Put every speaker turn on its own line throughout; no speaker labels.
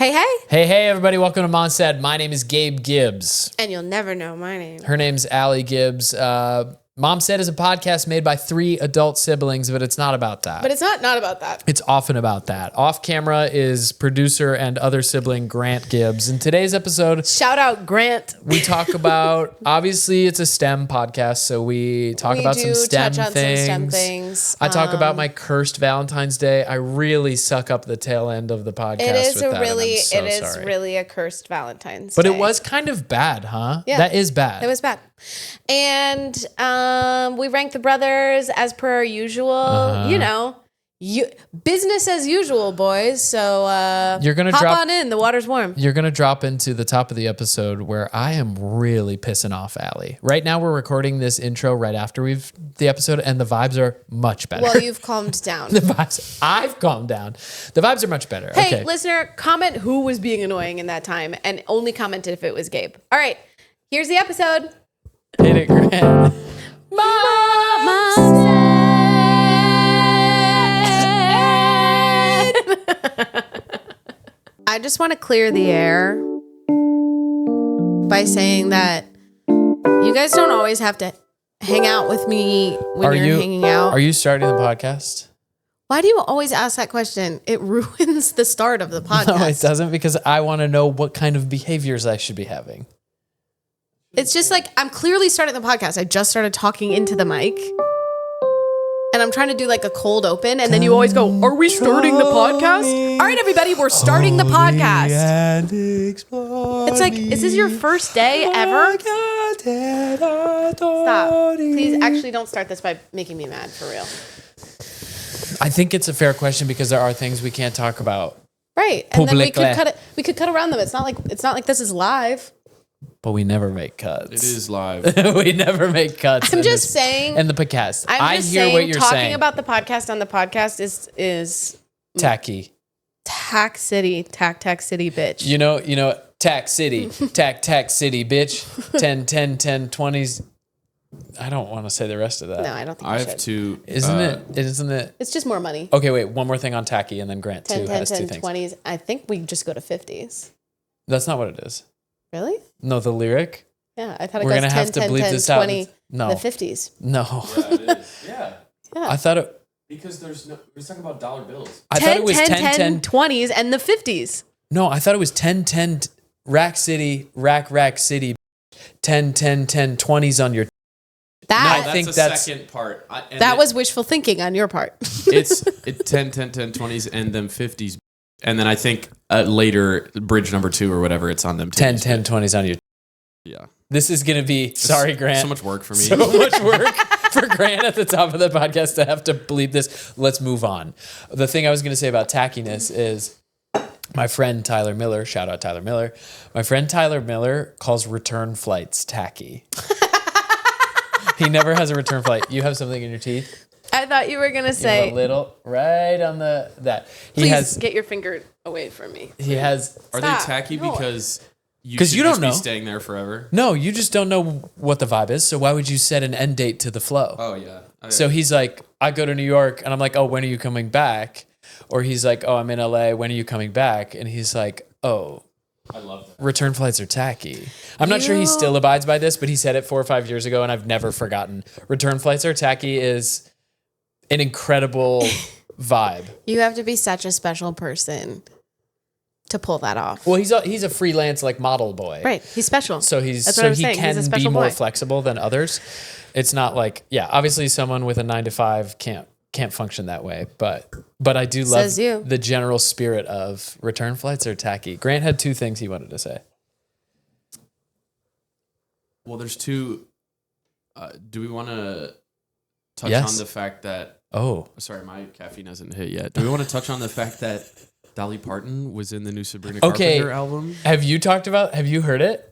Hey, hey.
Hey, everybody. Welcome to Mom Said. My name is Gabe Gibbs.
And you'll never know my name.
Her name's Allie Gibbs. Mom Said is a podcast made by 3 adult siblings, but it's not about that.
But it's not about that.
It's often about that. Off camera is producer and other sibling Grant Gibbs. In today's episode,
Shout out Grant.
we talk about, obviously it's a STEM podcast, so we talk about some STEM things. I talk about my cursed Valentine's Day. I really suck up the tail end of the podcast.
It is
with that,
it is really a cursed Valentine's
But
Day.
it was kind of bad, huh?
Yeah.
That is bad.
It was bad. And we ranked the brothers as per our usual, business as usual, boys. So
You're gonna
hop
drop
on in. The water's warm.
You're going to drop into the top of the episode where I am really pissing off Allie. Right now we're recording this intro right after the episode, and the vibes are much better.
Well, you've calmed down.
I've calmed down. The vibes are much better.
Hey,
okay.
Listener, comment who was being annoying in that time, and only comment if it was Gabe. All right, here's the episode.
Hit it, Grant.
Mama said. I just want to clear the air by saying that you guys don't always have to hang out with me when you're hanging out.
Are you starting the podcast?
Why do you always ask that question? It ruins the start of the podcast.
No, it doesn't, because I want to know what kind of behaviors I should be having.
It's just like, I'm clearly starting the podcast. I just started talking into the mic. And I'm trying to do like a cold open. And then you always go, are we starting the podcast? All right, everybody, we're starting the podcast. It's like, is this your first day ever? Stop. Please, actually don't start this by making me mad, for real.
I think it's a fair question because there are things we can't talk about.
Right. And then we could cut around them. It's not like this is live.
But we never make cuts.
It is live.
We never make cuts.
I'm just saying.
And the podcast.
I hear what you're saying. Talking about the podcast on the podcast is
tacky.
Tack City, bitch.
You know, Tack City, Tack City, bitch. 10, 10, 10, 20s. I don't want to say the rest of that.
No, I don't think
I
you
have
should.
two.
Isn't it?
It's just more money.
Okay, wait. One more thing on tacky, and then Grant
10,
too
10,
has
10,
two things.
20s. I think we just go to 50s.
That's not what it is.
Really?
No, the lyric.
Yeah, I thought it
We're
goes
gonna
10,
have to
10,
bleep
10,
this
20,
out. No,
the 50s.
No.
Yeah, it is. Yeah.
Yeah.
I thought it.
Because we're talking about dollar bills.
I thought it was 10,
20s, and the 50s.
No, I thought it was 10, 10, rack city, rack city, 10, 10, 10, 20s on your.
That,
I think
the
that's
second part.
That was wishful thinking on your part.
It's 10, 10, 10, 20s, and then 50s. And then I think later, bridge number 2 or whatever, it's on them
10, 10, 20s on your.
Yeah.
This is going to be, sorry, Grant.
So much work for me.
So much work for Grant at the top of the podcast to have to bleep this. Let's move on. The thing I was going to say about tackiness is my friend Tyler Miller, shout out Tyler Miller. My friend Tyler Miller calls return flights tacky. He never has a return flight. You have something in your teeth?
I thought you were going to say.
A little, right on that.
Please get your finger away from me.
He has.
Are they tacky because you
don't
just
know.
be staying there forever?
No, you just don't know what the vibe is. So why would you set an end date to the flow?
Oh, yeah.
So he's like, I go to New York, and I'm like, oh, when are you coming back? Or he's like, oh, I'm in LA. When are you coming back? And he's like, oh,
I love that.
return flights are tacky. I'm not sure he still abides by this, but he said it 4 or 5 years ago, and I've never forgotten. Return flights are tacky is an incredible vibe.
You have to be such a special person to pull that off.
Well, he's a freelance like model boy.
Right. He's special.
So he can be more flexible than others. It's not like, obviously someone with a 9 to 5 can't function that way, but I do love the general spirit of return flights are tacky. Grant had 2 things he wanted to say.
Well, there's 2. Do we want to touch on the fact that...
Oh.
Sorry, my caffeine hasn't hit yet. Do we want to touch on the fact that Dolly Parton was in the new Sabrina Carpenter album?
Have you heard it?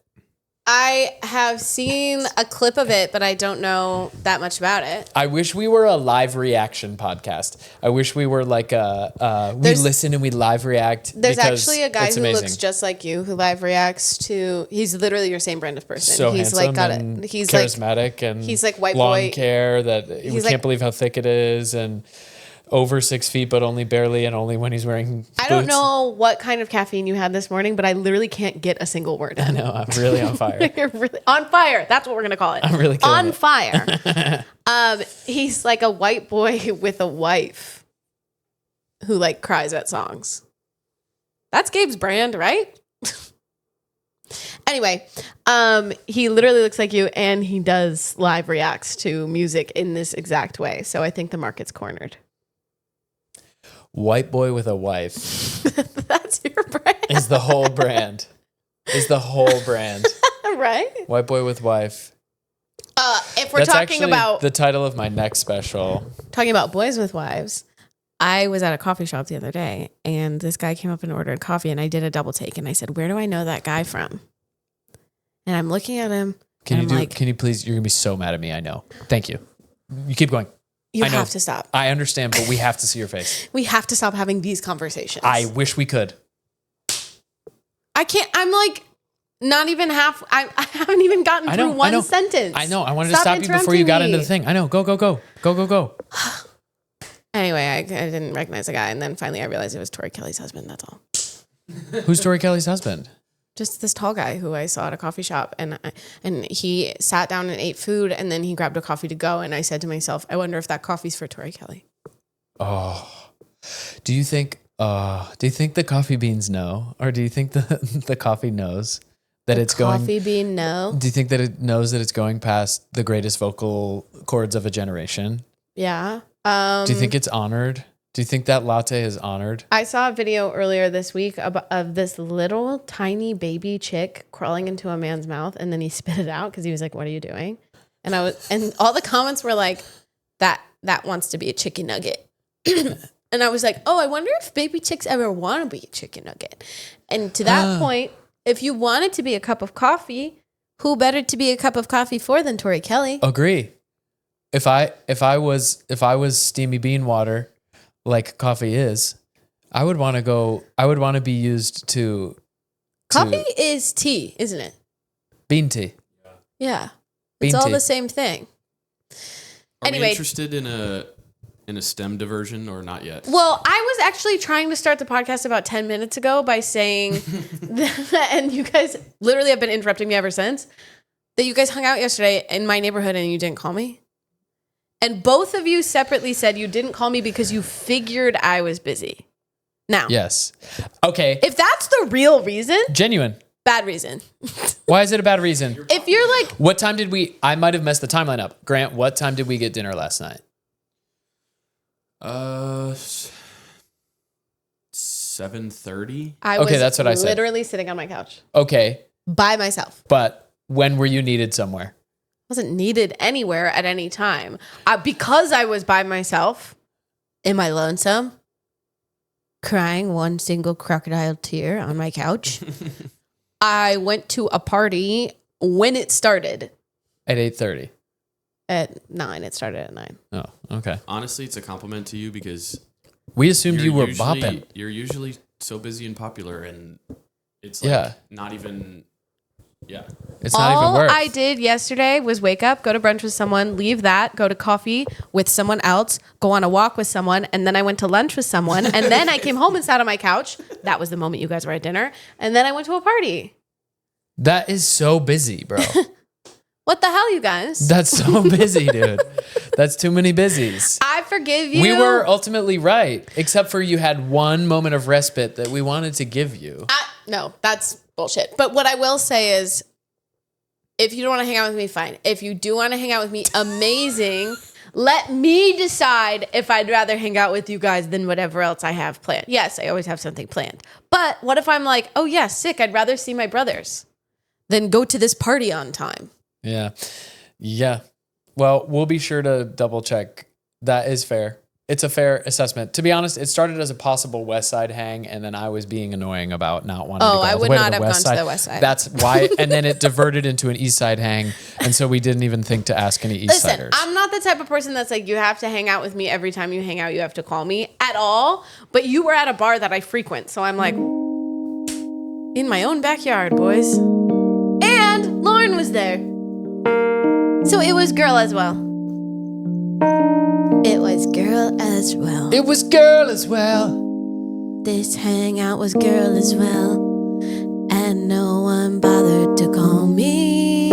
I have seen a clip of it, but I don't know that much about it.
I wish we were a live reaction podcast. I wish we were like we listen and we live react.
There's actually a guy who looks just like you who live reacts to. He's literally your same brand of person.
So
he's
handsome
like he's
charismatic and
he's like white
long
boy
hair that we can't believe how thick it is, and over 6 feet, but only barely, and only when he's wearing boots.
I don't know what kind of caffeine you had this morning, but I literally can't get a single word in.
I know, I'm really on fire.
You're really on fire. That's what we're gonna call it.
I'm really killing
on
it.
fire. He's like a white boy with a wife who like cries at songs. That's Gabe's brand, right? Anyway, he literally looks like you, and he does live reacts to music in this exact way. So I think the market's cornered.
White boy with a wife
That's your brand.
is the whole brand.
Right?
White boy with wife.
If we're
That's
talking
actually
about
the title of my next special.
boys with wives, I was at a coffee shop the other day, and this guy came up and ordered coffee, and I did a double take, and I said, "Where do I know that guy from?" And I'm looking at him.
Can you please? You're gonna be so mad at me. I know. Thank you. You keep going.
You
I know.
have to stop.
I understand, but we have to see your face.
We have to stop having these conversations.
I wish we could.
I can't. I'm like not even half. I haven't even gotten through one sentence.
I know. I wanted to stop you before you got into the thing. I know. Go.
Anyway, I didn't recognize the guy, and then finally I realized it was Tori Kelly's husband. That's all.
Who's Tori Kelly's husband?
Just this tall guy who I saw at a coffee shop, and he sat down and ate food, and then he grabbed a coffee to go, and I said to myself, I wonder if that coffee's for Tori Kelly.
Oh, do you think the coffee beans know, or do you think the coffee knows that it's going?
Coffee bean, no.
Do you think that it knows that it's going past the greatest vocal cords of a generation?
Yeah.
Do you think it's honored? Do you think that latte is honored?
I saw a video earlier this week of this little tiny baby chick crawling into a man's mouth, and then he spit it out because he was like, "What are you doing?" And all the comments were like, "That wants to be a chicken nugget." And I was like, "Oh, I wonder if baby chicks ever want to be a chicken nugget." And to that point, if you wanted to be a cup of coffee, who better to be a cup of coffee for than Tori Kelly?
Agree. If I was steamy bean water, like coffee is, I would want to be used to
Coffee is tea, isn't it?
Bean tea.
Yeah.
Bean
It's all
tea.
the same thing.
Are we
Anyway,
interested in a STEM diversion or not yet?
well, I was actually trying to start the podcast about 10 minutes ago by saying, and you guys literally have been interrupting me ever since, that you guys hung out yesterday in my neighborhood and you didn't call me. And both of you separately said you didn't call me because you figured I was busy. Now,
Yes. Okay.
if that's the real reason,
Genuine.
bad reason.
Why is it a bad reason?
If you're like,
What time did I might have messed the timeline up. Grant, what time did we get dinner last night?
7:30.
I was
Okay, that's what I said.
literally sitting on my couch
Okay.
by myself.
But when were you needed somewhere?
Wasn't needed anywhere at any time. Because I was by myself, am I lonesome? Crying one single crocodile tear on my couch. I went to a party when it started.
At 8:30.
At 9. It started at 9.
Oh, okay.
Honestly, it's a compliment to you because
We assumed you were
usually-
bopping.
You're usually so busy and popular, and it's not even. Yeah.
It's not even
All
worth.
I did yesterday was wake up, go to brunch with someone, leave that, go to coffee with someone else, go on a walk with someone, and then I went to lunch with someone, and then I came home and sat on my couch. That was the moment you guys were at dinner. And then I went to a party.
That is so busy, bro.
What the hell, you guys?
That's so busy, dude. That's too many busies.
I forgive you.
We were ultimately right, except for you had one moment of respite that we wanted to give you.
No, that's bullshit. But what I will say is, if you don't want to hang out with me, fine. If you do want to hang out with me, amazing. Let me decide if I'd rather hang out with you guys than whatever else I have planned. Yes, I always have something planned. But what if I'm like, oh yeah, sick, I'd rather see my brothers than go to this party on time.
Yeah. Yeah. Well, we'll be sure to double check. That is fair. It's a fair assessment. To be honest, it started as a possible West Side hang, and then I was being annoying about not wanting to go
I
all the
would
way to
not
the
have
West
gone to
Side.
the West Side.
That's why, and then it diverted into an East Side hang, and so we didn't even think to ask any East
Listen,
Siders.
I'm not the type of person that's like, you have to hang out with me every time you hang out, you have to call me at all. But you were at a bar that I frequent, so I'm like, in my own backyard, boys. And Lauren was there. So it was girl as well. It was girl as well.
It was girl as well.
This hangout was girl as well. And no one bothered to call me.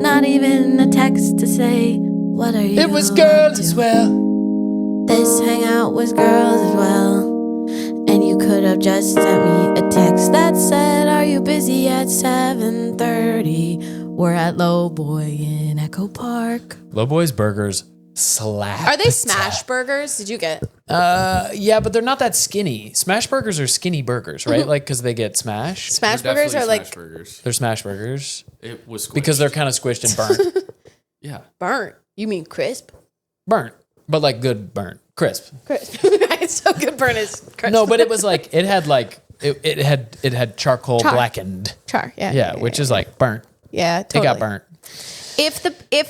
Not even a text to say, what are you
It was girl
up to?
as well.
This hangout was girls as well. And you could have just sent me a text that said, are you busy at 7:30? We're at Low Boy in Echo Park.
Low Boy's burgers slap.
Are they smash burgers? Did you get?
Yeah, but they're not that skinny. Smash burgers are skinny burgers, right? Like, because they get smashed.
Smash
They're
burgers are
definitely
like
smash burgers.
They're smash burgers
It was squished.
because they're kind of squished and burnt.
yeah.
burnt. You mean crisp?
Burnt, but like good burnt, crisp.
Crisp. It's so good burnt is crisp.
No, but it was like it had charcoal
Char.
blackened.
Char. Yeah.
Yeah, which is like burnt.
Yeah, totally.
It got burnt.
If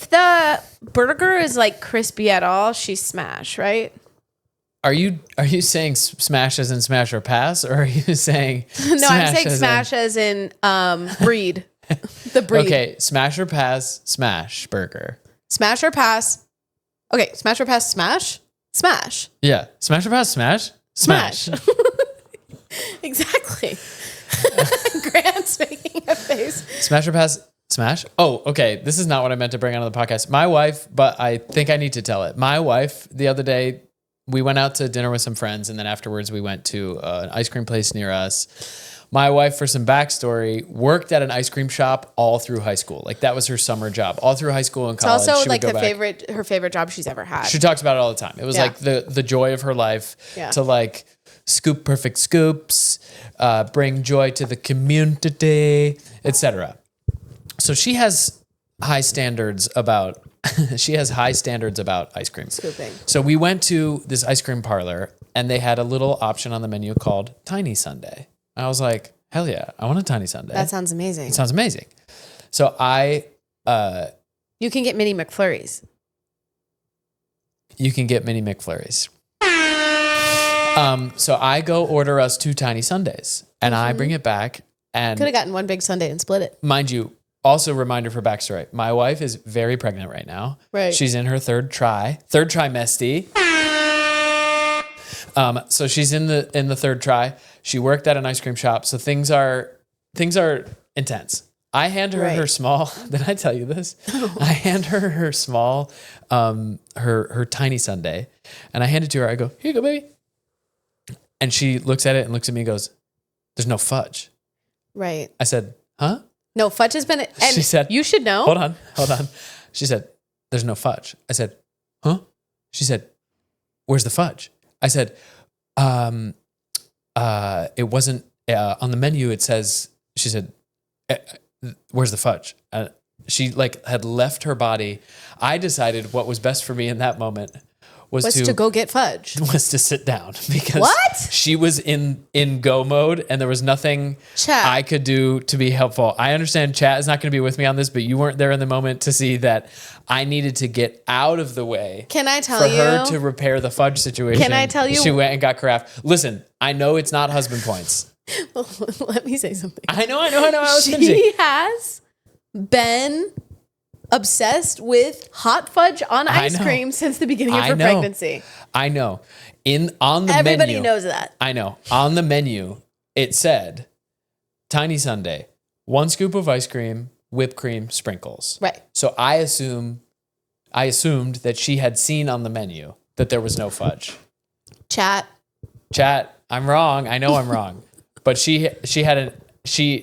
the burger is like crispy at all, she's smash, right?
Are you saying smash as in smash or pass, or are you saying
No, I'm saying smash as in breed. The breed.
Okay, smash or pass, smash burger.
Smash or pass. Okay, smash or pass, smash? Smash.
Yeah, smash or pass, smash, smash.
Exactly. Grant's making a face.
Smash or pass, smash. Oh, okay. This is not what I meant to bring onto the podcast. My wife, but I think I need to tell it. My wife, the other day, we went out to dinner with some friends, and then afterwards we went to an ice cream place near us. My wife, for some backstory, worked at an ice cream shop all through high school. Like that was her summer job, all through high school and
It's
college.
also
She
like
would go back.
her favorite job she's ever had.
She talks about it all the time. It was
Yeah.
like the joy of her life
Yeah.
to like scoop perfect scoops, bring joy to the community, etc. So she has high standards about ice cream.
Scooping.
So we went to this ice cream parlor and they had a little option on the menu called Tiny Sundae. I was like, hell yeah, I want a Tiny Sundae.
That sounds amazing.
It sounds amazing. So
You can get mini McFlurries.
you can get mini McFlurries. So I go order us 2 Tiny Sundaes and I bring it back and
Could have gotten one big sundae and split it.
mind you, also reminder for backstory. My wife is very pregnant right now.
Right.
She's in her third trimester. So she's in the third try. She worked at an ice cream shop. So things are intense. I hand her
Right.
her small. Did I tell you this? I hand her her small, her tiny sundae, and I hand it to her. I go, here you go, baby. And she looks at it and looks at me and goes, "There's no fudge."
Right.
I said, "Huh?"
No, fudge has been. And
She said,
you should know.
Hold on. She said, "There's no fudge." I said, "Huh?" She said, "Where's the fudge?" I said, it wasn't on the menu. It says," she said, "Where's the fudge?" She like had left her body. I decided what was best for me in that moment was
to go get fudge.
was to sit down because
What?
she was in go mode and there was nothing
Chat.
I could do to be helpful. I understand chat is not going to be with me on this, but you weren't there in the moment to see that I needed to get out of the way.
Can I tell
for
you?
her to repair the fudge situation?
Can I tell you?
She went and got carafe. Listen, I know it's not husband points.
Let me say something.
I know. I was
She
stingy.
has been obsessed with hot fudge on ice
know.
cream since the beginning of
I
her
know.
pregnancy.
I know. On the
Everybody
menu,
knows that.
I know. On the menu, it said Tiny Sundae, 1 scoop of ice cream, whipped cream, sprinkles.
Right.
So I assumed that she had seen on the menu that there was no fudge.
Chat.
I'm wrong. I know I'm wrong. But she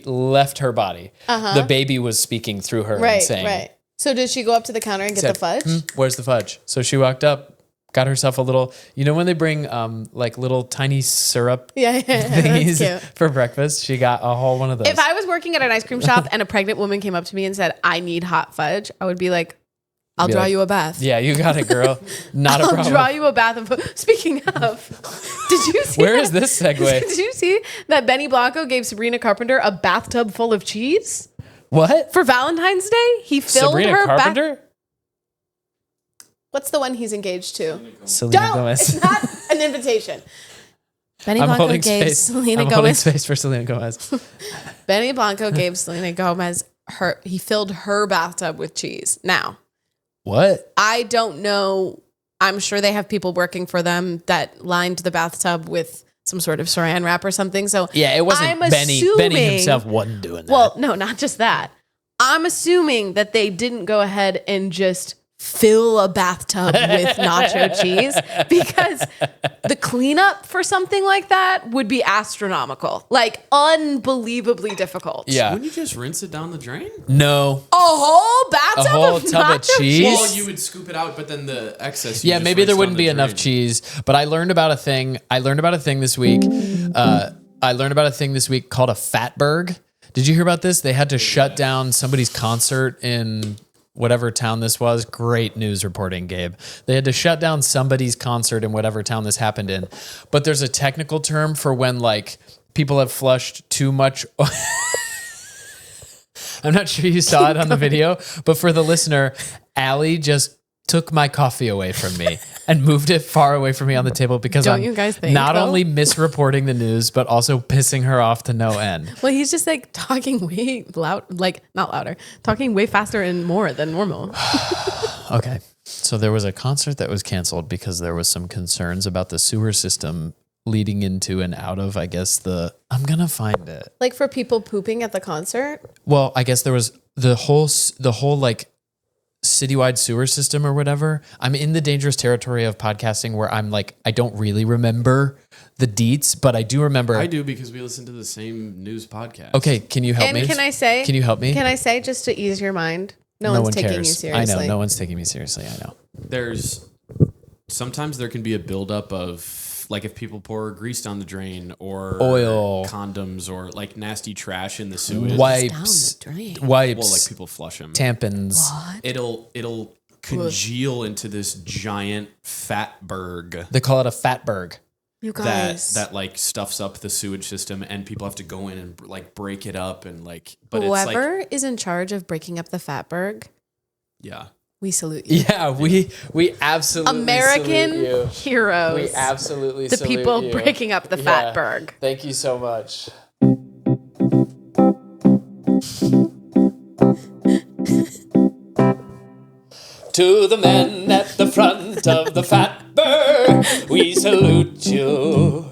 left her body. The baby was speaking through her and
Right.
saying,
Right. So did she go up to the counter and get
said,
the fudge?
Where's the fudge? So she walked up, got herself a little, when they bring like little tiny syrup
Yeah. That's
thingies
cute.
for breakfast, she got a whole one of those.
If I was working at an ice cream shop and a pregnant woman came up to me and said, "I need hot fudge," I would be like, "I'll
Be
draw
like,
you a bath."
Yeah, you got it, girl. Not a
I'll
problem.
draw you a bath of. Speaking of, did you see?
Where is this segue?
Did you see that Benny Blanco gave Sabrina Carpenter a bathtub full of cheese
What?
for Valentine's Day? He filled
Sabrina
her
Carpenter?
What's the one he's engaged to?
Selena
Don't.
Gomez.
It's not an invitation. Benny
I'm
Blanco
holding
gave
space.
Selena
I'm holding
Gomez.
space for Selena Gomez.
Benny Blanco gave Selena Gomez he filled her bathtub with cheese. Now,
What?
I don't know I'm sure they have people working for them that lined the bathtub with some sort of saran wrap or something. So
Yeah, it wasn't Benny. Benny himself wasn't doing that.
Well, no, not just that. I'm assuming that they didn't go ahead and just fill a bathtub with nacho cheese, because the cleanup for something like that would be astronomical, like unbelievably difficult.
Yeah.
Wouldn't you just rinse it down the drain?
No.
A whole bathtub
A whole
of
tub of
nacho
cheese?
cheese?
Well, you would scoop it out, but then the excess. You
Yeah,
just
maybe there
rinse
wouldn't
down
be
the
enough
drain.
cheese, but I learned about a thing. I learned about a thing this week. I learned about a thing this week called a Fatberg. Did you hear about this? They had to shut down somebody's concert in whatever town this was. Great news reporting, Gabe. They had to shut down somebody's concert in whatever town this happened in. But there's a technical term for when like people have flushed too much. I'm not sure you saw it on the video, but for the listener, Allie just took my coffee away from me and moved it far away from me on the table because
Don't
I'm
you guys think,
not
though?
only misreporting the news, but also pissing her off to no end.
Well, he's just like talking way loud, like not louder, talking way faster and more than normal.
Okay. So there was a concert that was canceled because there was some concerns about the sewer system leading into and out of, I guess, I'm going to find it.
Like for people pooping at the concert.
Well, I guess there was the whole like citywide sewer system or whatever. I'm in the dangerous territory of podcasting where I'm like, I don't really remember the deets, but I do remember.
I do, because we listen to the same news podcast.
Okay, can you help me?
And can I say?
Can you help me?
Can I say, just to ease your mind? No one's
one
taking
cares.
you seriously.
I know, no one's taking me seriously. I know.
Sometimes there can be a buildup of, like, if people pour grease down the drain or
Oil.
condoms or like nasty trash in the sewage.
Wipes,
Down the drain.
wipes,
Well, like people flush them.
tampons.
It'll congeal into this giant fatberg
They call it a Fatberg.
You guys.
that like stuffs up the sewage system, and people have to go in and like break it up and like. But
Whoever
it's like,
is in charge of breaking up the Fatberg,
yeah.
we salute you.
Yeah, we absolutely
American
salute you.
heroes.
We absolutely
the
salute
people
you.
breaking up the
Yeah.
Fatberg.
Thank you so much. To the men at the front of the Fatberg, we salute you.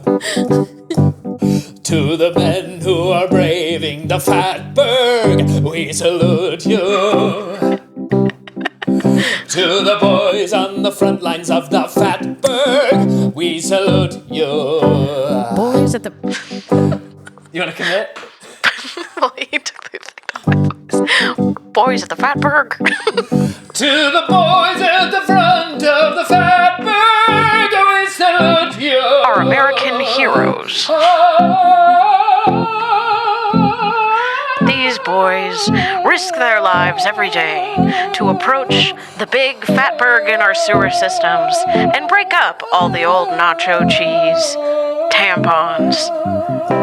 To the men who are braving the Fatberg, we salute you. To the boys on the front lines of the Fatberg, we salute you.
Boys at the.
You want to commit?
He took the thing off my voice. Boys at the Fatberg.
To the boys at the front of the Fatberg, we salute you.
Our American heroes. These boys risk their lives every day to approach the big fatberg in our sewer systems and break up all the old nacho cheese, tampons,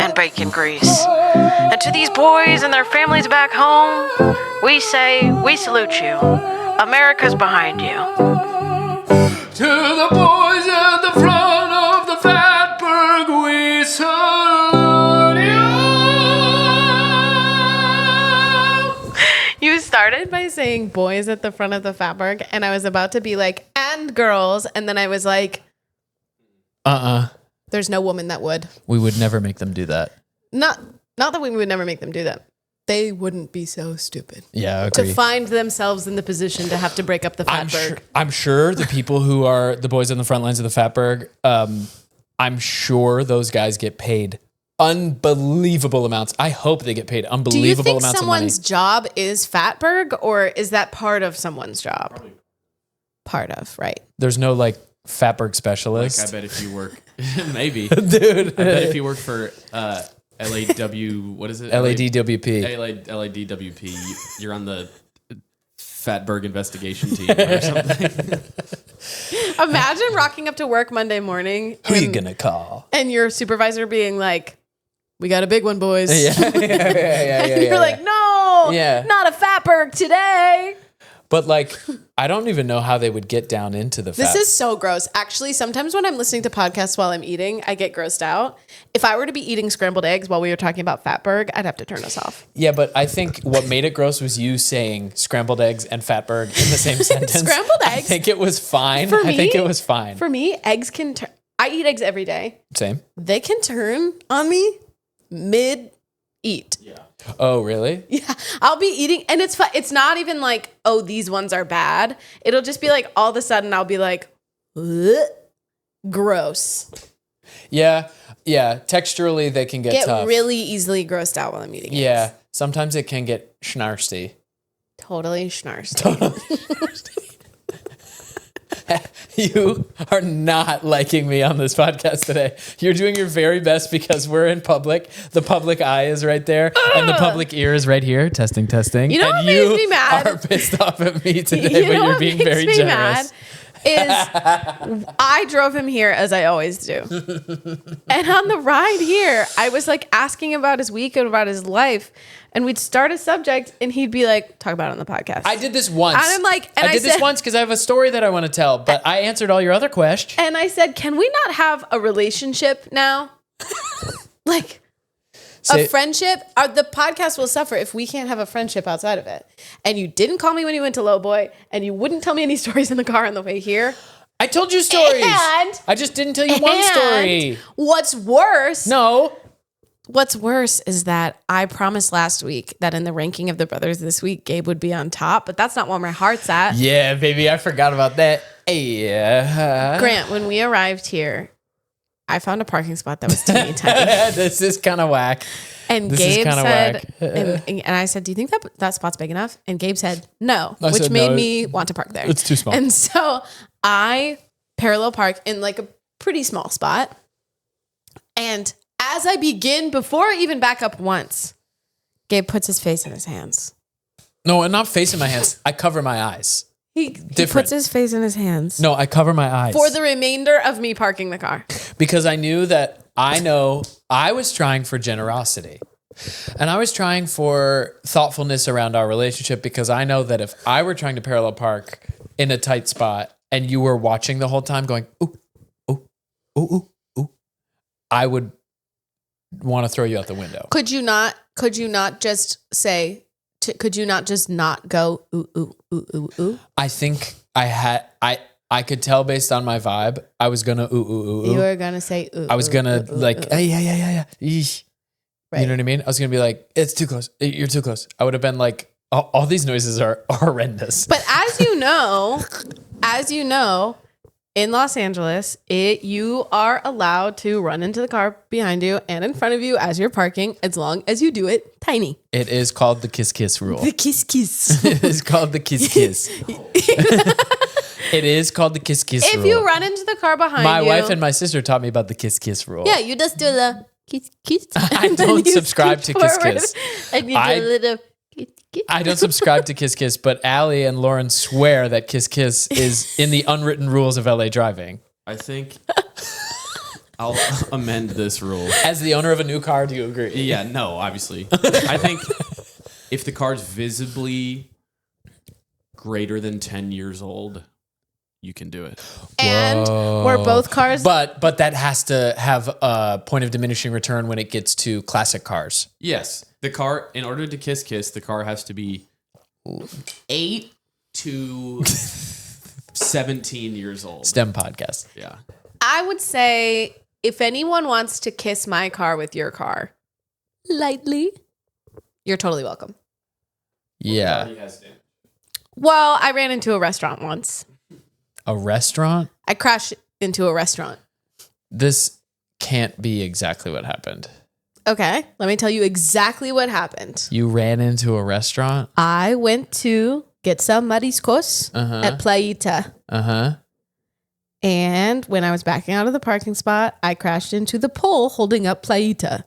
and bacon grease. And to these boys and their families back home, we say, we salute you. America's behind you.
To the boys at the front of the Fatberg, we salute you.
You started by saying boys at the front of the Fatberg, and I was about to be like, and girls, and then I was like, there's no woman that would.
We would never make them do that.
Not that we would never make them do that. They wouldn't be so stupid
Yeah, I agree.
to find themselves in the position to have to break up the Fatberg.
I'm sure the people who are the boys on the front lines of the Fatberg, I'm sure those guys get paid unbelievable amounts. I hope they get paid
Do you
unbelievable
think
amounts
someone's
of money.
job is Fatberg, or is that part of someone's job? Part of, right?
There's no like Fatberg
Like,
specialist.
I bet if you work, maybe,
Dude.
I bet if you work for LAW, what is it?
LADWP.
LADWP, you're on the Fatberg investigation team or something.
Imagine rocking up to work Monday morning.
Who you gonna call?
And your supervisor being like, "We got a big one, boys."
Yeah.
And you're like, "No,
Yeah.
not a Fatberg today."
But like, I don't even know how they would get down into the fat.
This is so gross. Actually, sometimes when I'm listening to podcasts while I'm eating, I get grossed out. If I were to be eating scrambled eggs while we were talking about Fatberg, I'd have to turn us off.
Yeah, but I think what made it gross was you saying scrambled eggs and Fatberg in the same sentence.
Scrambled eggs.
I think it was fine.
I
think it was fine.
For me, eggs can turn. I eat eggs every day.
Same.
They can turn on me mid-eat.
Yeah.
Oh, really?
Yeah, I'll be eating, and it's fun. It's not even like, oh, these ones are bad. It'll just be like, all of a sudden, I'll be like, ugh, gross.
Yeah. Texturally, they can get tough.
Really easily grossed out while I'm eating.
Yeah.
Eggs.
Sometimes it can get schnarsty.
Totally schnarsty.
You are not liking me on this podcast today. You're doing your very best because we're in public. The public eye is right there, and the public ear is right here. Testing.
You know what makes me mad?
Are pissed off at me today, but you're being very generous.
Is I drove him here as I always do. And on the ride here, I was like asking about his week and about his life. And we'd start a subject and he'd be like, talk about it on the podcast.
I did this once.
And I'm like, and
I did this once because I have a story that I want to tell, but I answered all your other questions.
And I said, can we not have a relationship now? Like a friendship? The podcast will suffer if we can't have a friendship outside of it. And you didn't call me when you went to Lowboy, and you wouldn't tell me any stories in the car on the way here.
I told you stories.
And
I just didn't tell you one story.
What's worse?
No.
What's worse is that I promised last week that in the ranking of the brothers this week, Gabe would be on top, but that's not where my heart's at.
Yeah, baby, I forgot about that. Yeah.
Grant, when we arrived here, I found a parking spot that was teeny tiny.
This is kind of whack.
And
This
Gabe
is kinda
said,
whack.
and I said, do you think that spot's big enough? And Gabe said, no,
I
which
said,
made
no,
me want to park there.
it's too small.
And so I parallel park in like a pretty small spot. And as I begin, before I even back up once, Gabe puts his face in his hands.
No, I'm not facing my hands. I cover my eyes.
He puts his face in his hands.
No, I cover my eyes.
For the remainder of me parking the car.
Because I knew that I was trying for generosity. And I was trying for thoughtfulness around our relationship because I know that if I were trying to parallel park in a tight spot and you were watching the whole time going, ooh, ooh, ooh, ooh, ooh, I would want to throw you out the window.
Could you not just say, could you not just not go, ooh, ooh, ooh, ooh, ooh?
I think I could tell based on my vibe, I was going to ooh, ooh, ooh, ooh.
You were going to say, ooh.
I was going to hey, yeah. Eesh.
Right.
You know what I mean? I was going to be like, it's too close. You're too close. I would have been like, all these noises are horrendous.
But as you know, in Los Angeles, you are allowed to run into the car behind you and in front of you as you're parking, as long as you do it tiny.
It is called the kiss rule.
The kiss.
It is called the kiss. It is called the kiss rule.
If you run into the car behind
my
you.
wife and my sister taught me about the kiss rule.
Yeah, you just do the kiss.
I don't subscribe to kiss.
And you do a little kiss.
I don't subscribe to kiss, but Allie and Lauren swear that kiss is in the unwritten rules of LA driving.
I think I'll amend this rule.
As the owner of a new car, do you agree?
Yeah, no, obviously. I think if the car's visibly greater than 10 years old, you can do it.
And we're both cars.
But that has to have a point of diminishing return when it gets to classic cars.
Yes. The car, in order to kiss, the car has to be 8 to 17 years old.
STEM podcast.
Yeah.
I would say if anyone wants to kiss my car with your car, lightly, you're totally welcome.
Yeah.
Well, I ran into a restaurant once.
A restaurant?
I crashed into a restaurant.
This can't be exactly what happened.
Okay, let me tell you exactly what happened.
You ran into a restaurant?
I went to get some mariscos at Playita.
Uh-huh.
And when I was backing out of the parking spot, I crashed into the pole holding up Playita.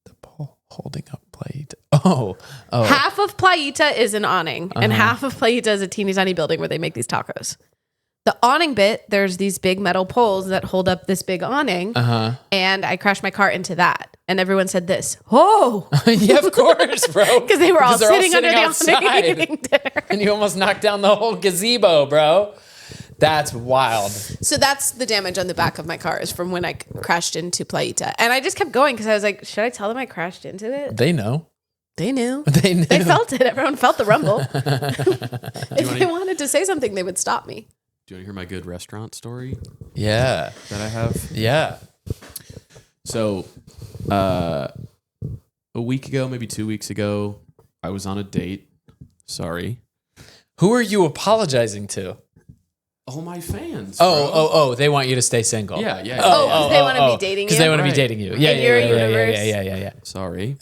The pole holding up Playita. Oh.
Half of Playita is an awning, and half of Playita is a teeny tiny building where they make these tacos. The awning bit, there's these big metal poles that hold up this big awning, and I crashed my car into that. and everyone said this. Oh,
Yeah, of course, bro.
because they were all
they're
sitting under the
outside.
awning eating dinner.
And you almost knocked down the whole gazebo, bro. That's wild.
So that's the damage on the back of my car is from when I crashed into Playita. And I just kept going because I was like, should I tell them I crashed into it?
They know.
They knew.
They knew.
They felt it. Everyone felt the rumble. If they wanted to say something, they would stop me.
Do you want to hear my good restaurant story
Yeah.
that I have?
Yeah.
So, a week ago, maybe 2 weeks ago, I was on a date. Sorry.
Who are you apologizing to?
All my fans. bro.
Oh, they want you to stay single.
Yeah.
Oh, 'cause they want to be dating you?
Because they want to be
Right.
dating you. Yeah,
In
yeah,
your
yeah, yeah,
universe?
yeah.
Sorry.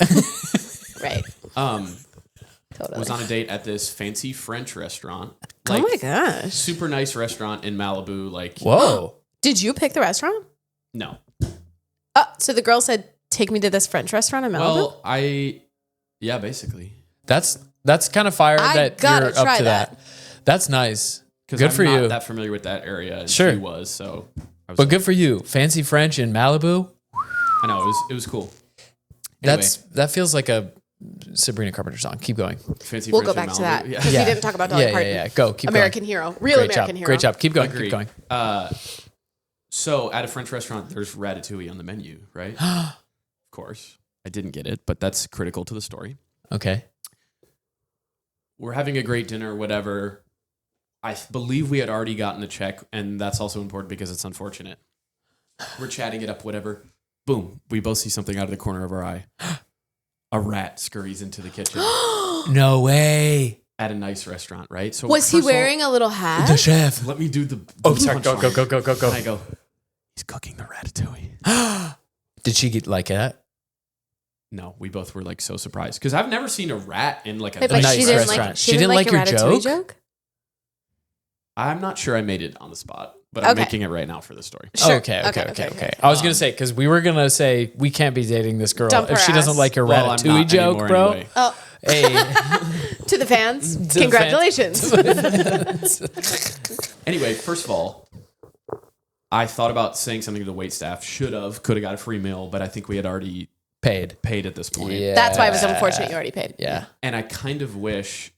Right. Totally.
Was on a date at this fancy French restaurant.
Oh my gosh.
Super nice restaurant in Malibu. Like,
Whoa.
Did you pick the restaurant?
no.
Oh, so the girl said, take me to this French restaurant in Malibu?
Well, yeah, basically.
That's kind of fire
I
that
gotta
you're up
try
to
that.
that. That's nice.
Because
Good
I'm
for
not
you.
that familiar with that area. And
Sure.
She was, so. I was
But good for you. Fancy French in Malibu.
I know, it was cool. Anyway,
That feels like a Sabrina Carpenter song. Keep going.
fancy
We'll
French
go
in
back to
Malibu.
that.
Yeah.
Because we didn't talk about Dolly Parton.
Yeah. Go. Keep
American
going.
hero. Real
Great
American
job.
hero.
Great job. Keep going.
Agree.
Keep going.
So at a French restaurant, there's ratatouille on the menu, right? Of course. I didn't get it, but that's critical to the story.
Okay.
We're having a great dinner, whatever. I believe we had already gotten the check, and that's also important because it's unfortunate. We're chatting it up, whatever. Boom. We both see something out of the corner of our eye. A rat scurries into the kitchen
No way.
at a nice restaurant, right? So
Was he
first of all,
wearing a little hat?
The chef.
Let me do the.
Sorry. Go.
And I go, he's cooking the ratatouille.
Did she get like that?
No, we both were like so surprised because I've never seen a rat in like a
Wait, but
nice
she didn't
restaurant.
like,
She didn't like
your
your
Ratatouille
joke?
I'm not sure I made it on the spot, but I'm
Okay.
making it right now for the story.
Sure.
Okay.
Okay.
I was gonna say because we were gonna say we can't be dating this girl
Dump
if
her
she doesn't
ass.
like your
Well, I'm
ratatouille
not
joke,
anymore
bro.
anyway.
Oh,
Hey,
to the fans,
the
congratulations.
Anyway, first of all, I thought about saying something to the waitstaff. Could have got a free meal, but I think we had already
paid.
paid at this point.
Yeah.
That's why it was unfortunate you already paid.
Yeah.
And I kind of wish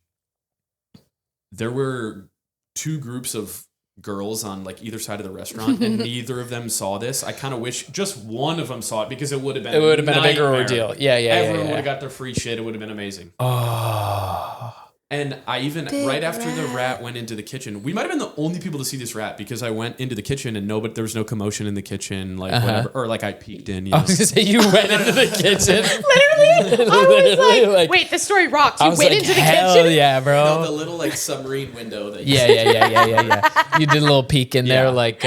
there were two groups of girls on like either side of the restaurant and neither of them saw this. I kind of wish just one of them saw it because it would have been
It would have been a bigger
nightmare.
ordeal. Yeah.
Everyone would have got their free shit. It would have been amazing.
Oh.
And I even,
Big
right after the
rat.
rat went into the kitchen, we might have been the only people to see this rat because I went into the kitchen and there was no commotion in the kitchen, like whatever, or like I peeked in. You
I
know?
was gonna say you went into the kitchen.
Literally, I was
Literally,
like, wait, the story rocks.
I
You
was
went
like,
into the
hell
kitchen?
yeah,
No,
bro.
the little like submarine window that
Yeah. You did a little peek in there,
Yeah.
like,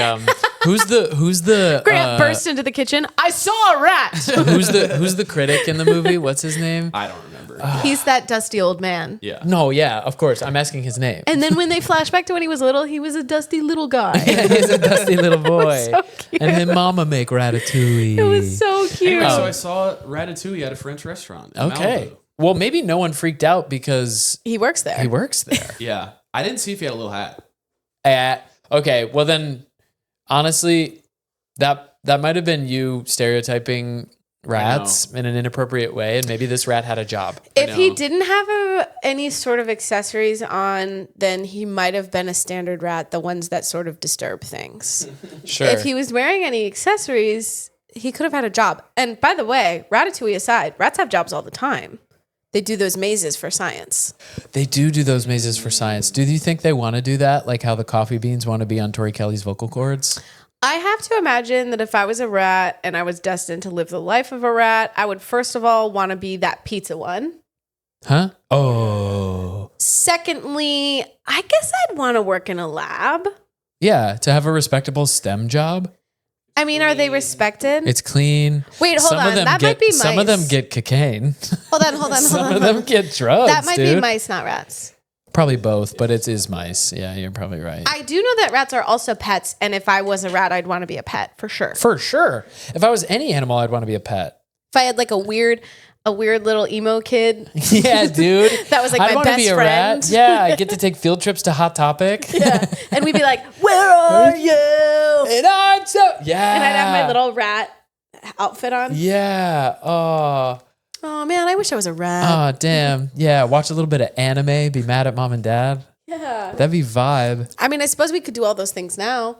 who's the
Grant burst into the kitchen. I saw a rat.
who's the critic in the movie? What's his name?
I don't remember.
He's that dusty old man.
Yeah.
No, yeah, of course. I'm asking his name.
And then when they flash back to when he was little, he was a dusty little guy.
Yeah, he's a dusty little boy.
so cute.
And then Mama make ratatouille.
It was so cute.
Anyway, so I saw Ratatouille at a French restaurant. in
Okay.
Malibu.
Well, maybe no one freaked out because
He works there.
he works there.
Yeah. I didn't see if he had a little hat.
Okay, well then, honestly, that might have been you stereotyping rats in an inappropriate way, and maybe this rat had a job.
If he
know.
didn't have any sort of accessories on, then he might have been a standard rat, the ones that sort of disturb things.
Sure.
If he was wearing any accessories, he could have had a job. And by the way, Ratatouille aside, rats have jobs all the time. They do those mazes for science.
They do those mazes for science. Do you think they want to do that, like how the coffee beans want to be on Tori Kelly's vocal cords?
I have to imagine that if I was a rat and I was destined to live the life of a rat, I would first of all want to be that pizza one.
Huh? Oh.
Secondly, I guess I'd want to work in a lab.
Yeah, to have a respectable STEM job.
I mean, are they respected?
It's clean.
Wait, hold on. That might be mice.
Some of them get cocaine.
Hold on.
Some of them get drugs,
That might
dude.
be mice, not rats.
Probably both, but it is mice. Yeah, you're probably right.
I do know that rats are also pets, and if I was a rat, I'd want to be a pet for sure.
For sure. If I was any animal, I'd want to be a pet.
If I had like a weird little emo kid,
Yeah, dude.
That was like
I'd
my
wanna
best
be a
friend.
rat. Yeah, I get to take field trips to Hot Topic.
yeah, and we'd be like, "Where are you?"
And I'm so yeah.
And I'd have my little rat outfit on.
Yeah.
Oh man, I wish I was a rat.
Oh, damn. Yeah. Watch a little bit of anime. Be mad at mom and dad.
Yeah.
That'd be vibe.
I mean, I suppose we could do all those things now.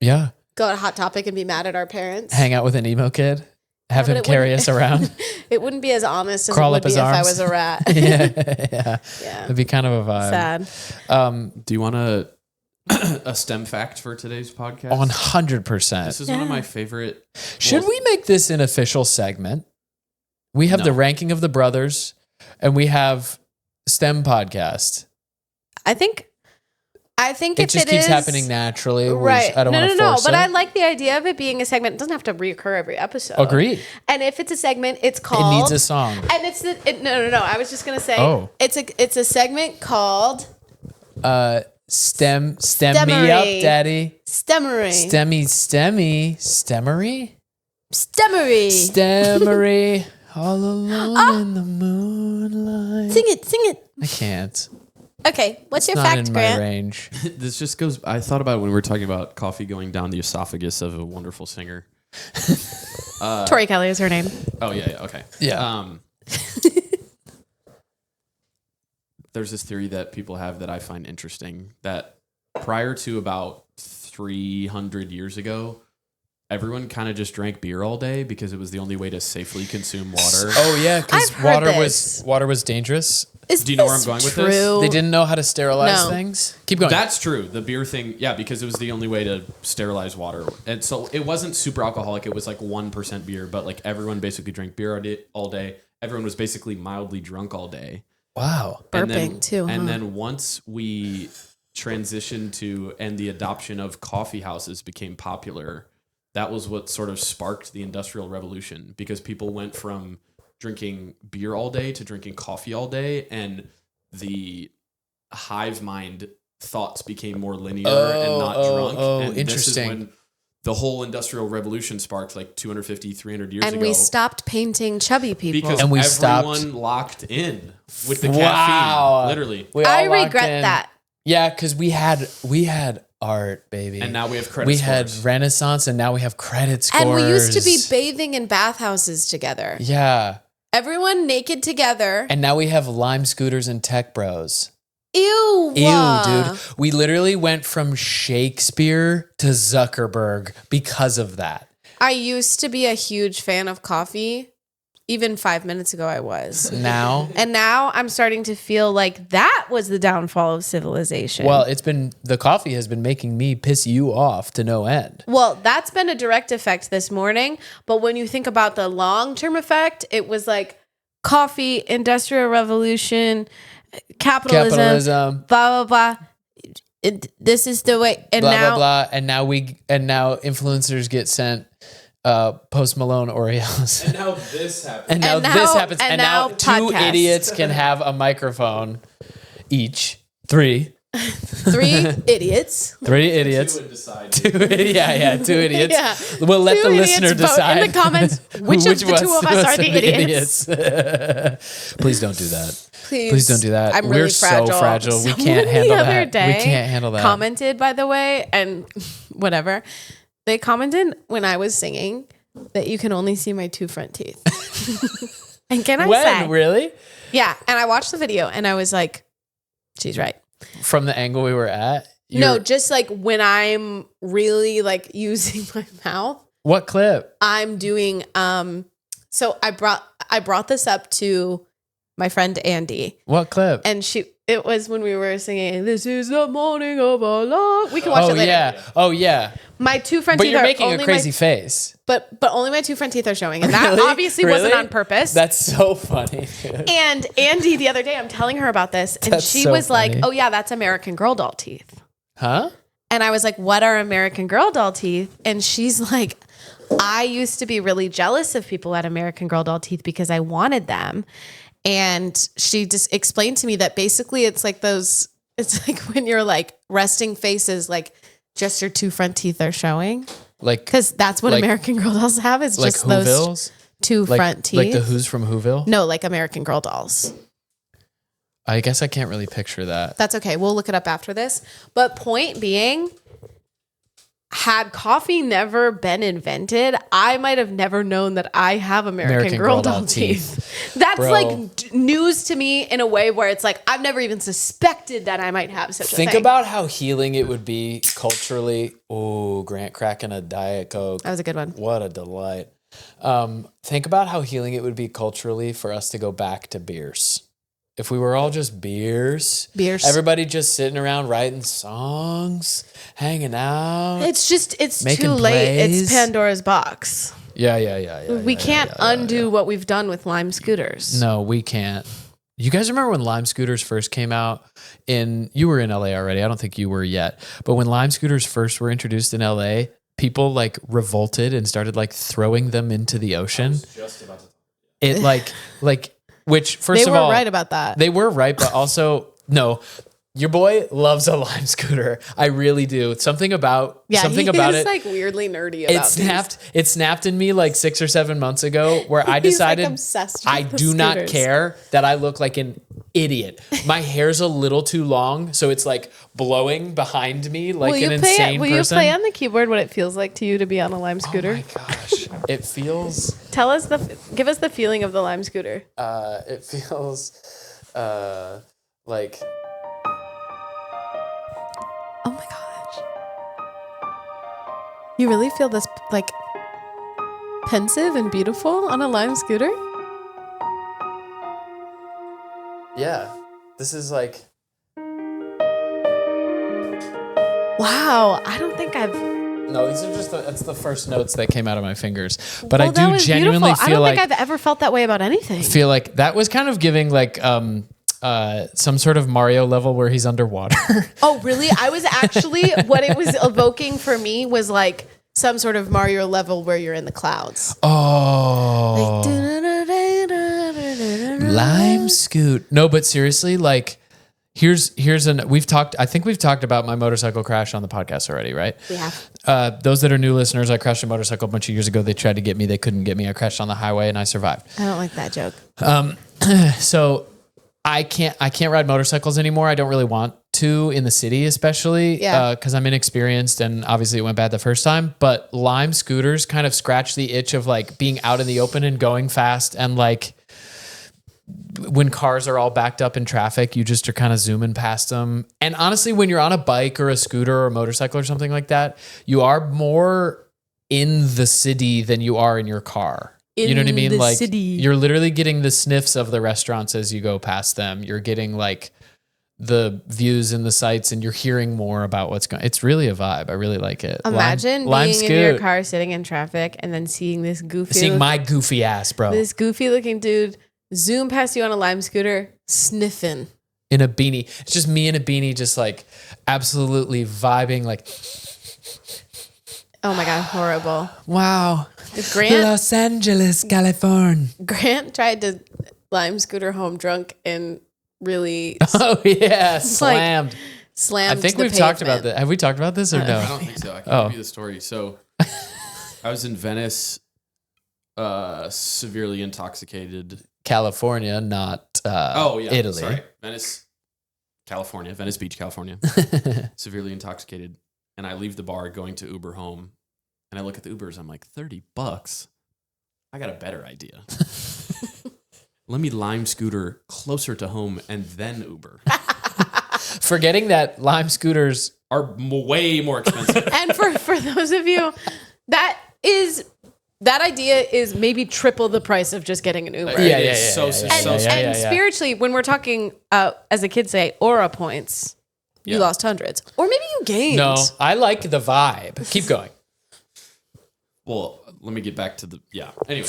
Yeah.
Go to Hot Topic and be mad at our parents.
Hang out with an emo kid. Have
but
him carry us around.
It wouldn't be as honest as
Crawl
it
up
would be
his
if I
arms.
was a rat.
Yeah.
Yeah.
It'd be kind of a vibe.
Sad.
Do you want a STEM fact for today's podcast?
100%.
This is one of my favorite.
Should we make this an official segment? We have
No.
the ranking of the brothers and we have STEM podcast.
I think
It
if
just
it
keeps
is-
happening naturally.
Right.
I don't want to force
But
it.
I like the idea of it being a segment. It doesn't have to reoccur every episode.
Agreed.
And if it's a segment, it's
It
called.
needs a song.
And it's no. I was just gonna say.
Oh.
It's a segment called
STEM me up,
Stemmery.
daddy.
Stemmery.
Stemmery.
Stemmery.
Stemmery. All alone in the moonlight.
Sing it.
I can't.
Okay, what's your
Not
fact,
in my
Grant?
range.
This just goes. I thought about it when we were talking about coffee going down the esophagus of a wonderful singer.
Tori Kelly is her name.
Oh yeah. Okay.
Yeah.
There's this theory that people have that I find interesting, that prior to about 300 years ago, everyone kind of just drank beer all day because it was the only way to safely consume water.
Oh yeah, because
I've heard
water was dangerous.
Is
Do you know where
this
I'm going with
true?
this?
They didn't know how to sterilize
No.
things. Keep going.
That's true. The beer thing, yeah, because it was the only way to sterilize water. And so it wasn't super alcoholic. It was like 1% beer, but like everyone basically drank beer all day. Everyone was basically mildly drunk all day.
Wow.
And
Burping too,
And
huh?
then once we transitioned to, and the adoption of coffee houses became popular, that was what sort of sparked the Industrial Revolution, because people went from drinking beer all day to drinking coffee all day, and the hive mind thoughts became more linear and not drunk. And
interesting.
This is when the whole Industrial Revolution sparked, like 250, 300 years
And
ago.
we stopped painting chubby people.
Because
And we
everyone
stopped.
locked in with the
Wow.
caffeine, literally.
We all
I
locked
regret
in.
that.
Yeah, because we had art, baby.
And now we have credit
We
scores.
had Renaissance, and now we have credit scores.
And we used to be bathing in bathhouses together.
Yeah.
Everyone naked together.
And now we have Lime scooters and tech bros.
Ew.
Ew, dude. We literally went from Shakespeare to Zuckerberg because of that.
I used to be a huge fan of coffee. Even 5 minutes ago, I was.
Now,
And now I'm starting to feel like that was the downfall of civilization.
well, the coffee has been making me piss you off to no end.
Well, that's been a direct effect this morning. But when you think about the long-term effect, it was like coffee, industrial revolution, capitalism. Blah, blah, blah. This is the way. And
Blah
now,
blah blah. And now influencers get sent Post Malone Oreos.
And now this happened.
And now
And
this
now-
happens.
and
And now
now
two
podcasts.
idiots can have a microphone each. Three
3 idiots.
idiots.
would decide.
Two idiots.
Yeah.
We'll let
2
the
idiots
listener
vote
decide
in the comments which of the 2 of us are the idiots.
Please don't do that.
Please.
Please don't do that.
I'm
We're
really
so fragile. We can't handle
the other
that.
day
We can't handle that.
Commented, by the way, and whatever. They commented when I was singing that you can only see my 2 front teeth. And can I
When?
say?
Really?
Yeah. And I watched the video and I was like, she's right.
From the angle we were at?
No, just like when I'm really like using my mouth,
What clip?
I'm doing so I brought this up to my friend Andy.
What clip?
And it was when we were singing, "This is the morning of our love." We can watch it later.
Yeah. Oh, yeah.
My 2 front
But
teeth
you're
are
making
only
a crazy face.
but only my 2 front teeth are showing. And that
Really?
obviously wasn't
Really?
on purpose.
That's so funny. Dude.
And Andy, the other day, I'm telling her about this. And
That's
she
so
was
funny.
like, "Oh yeah, that's American Girl doll teeth."
Huh?
And I was like, "What are American Girl doll teeth?" And she's like, "I used to be really jealous of people at American Girl doll teeth because I wanted them." And she just explained to me that basically it's like when you're like resting faces, like just your 2 front teeth are showing.
Like
Because that's what
Like-
American Girl dolls have, is
like
just those
Whovilles?
2
Like,
front teeth.
like the Who's from Whoville?
No, like American Girl dolls.
I guess I can't really picture that.
That's okay. We'll look it up after this. But point being, had coffee never been invented, I might have never known that I have American Girl doll teeth. That's
Bro.
like news to me in a way where it's like I've never even suspected that I might have such a thing.
Think about how healing it would be culturally. Oh, Grant cracking a Diet Coke.
That was a good one.
What a delight. Think about how healing it would be culturally for us to go back to beers. If we were all just beers, everybody just sitting around writing songs, hanging out.
It's
making
too late.
plays.
It's Pandora's box.
Yeah.
We can't undo what we've done with Lime scooters.
No, we can't. You guys remember when Lime scooters first came out you were in LA already. I don't think you were yet. But when Lime scooters first were introduced in LA, people like revolted and started like throwing them into the ocean. I was just about to it like which first
they
of all,
were right about that.
They were right, but also no. Your boy loves a Lime scooter. I really do. Something about
he's
it.
Like weirdly nerdy about
It snapped in me like 6 or 7 months ago where I decided
like obsessed with
I
the
do not
scooters.
care that I look like an idiot. My hair's a little too long, so it's like blowing behind me like an insane person.
Will you play on the keyboard what it feels like to you to be on a Lime scooter?
Oh my gosh. It feels
Give us the feeling of the Lime scooter.
it feels like
Oh my gosh. You really feel this like pensive and beautiful on a Lime scooter?
yeah. This is like
Wow. I don't think I've
no, these are just that's the first notes that came out of my fingers. But
Well,
I
that
do
was
genuinely
beautiful.
feel
I
like
don't think I've ever felt that way about anything.
feel like that was kind of giving like some sort of Mario level where he's underwater.
Oh, really? I was actually, what it was evoking for me was like some sort of Mario level where you're in the clouds.
Oh. Lime scoot. No, but seriously, like here's I think we've talked about my motorcycle crash on the podcast already, right?
We have.
Those that are new listeners, I crashed a motorcycle a bunch of years ago. They tried to get me. They couldn't get me. I crashed on the highway and I survived.
I don't like that joke.
So I can't ride motorcycles anymore. I don't really want to in the city, especially because I'm inexperienced and obviously it went bad the first time. But Lime scooters kind of scratch the itch of like being out in the open and going fast. And like when cars are all backed up in traffic, you just are kind of zooming past them. And honestly, when you're on a bike or a scooter or a motorcycle or something like that, you are more in the city than you are in your car. You know what I mean?
the
Like
city.
you're literally getting the sniffs of the restaurants as you go past them. You're getting like the views and the sights and you're hearing more about what's going on. It's really a vibe. I really like it.
Imagine
Lime
being in your
scoot.
car sitting in traffic and then seeing this
Seeing my goofy ass, bro.
this goofy looking dude zoom past you on a Lime scooter, sniffing.
In a beanie. It's just me in a beanie, just like absolutely vibing like,
Oh my God, horrible.
wow.
Grant
Los Angeles, California.
tried to Lime scooter home drunk and really
Oh yeah, slammed.
slammed
I think
the
we've talked
pavement.
about that. Have we talked about this or
I
no?
don't think so. I can give you the story. So I was in Venice, severely intoxicated.
California, not Italy.
Sorry. Venice, California. Venice Beach, California. Severely intoxicated. And I leave the bar going to Uber home. And I look at the Ubers. I'm like, $30? I got a better idea. Let me Lime scooter closer to home and then Uber.
Forgetting that Lime scooters
Are way more expensive.
And for those of you, that idea is maybe triple the price of just getting an Uber.
Yeah.
So
And spiritually, when we're talking, as the kids say, aura points, you lost hundreds. Or maybe you gained.
No, I like the vibe. Keep going.
Well, let me get back to the Anyway,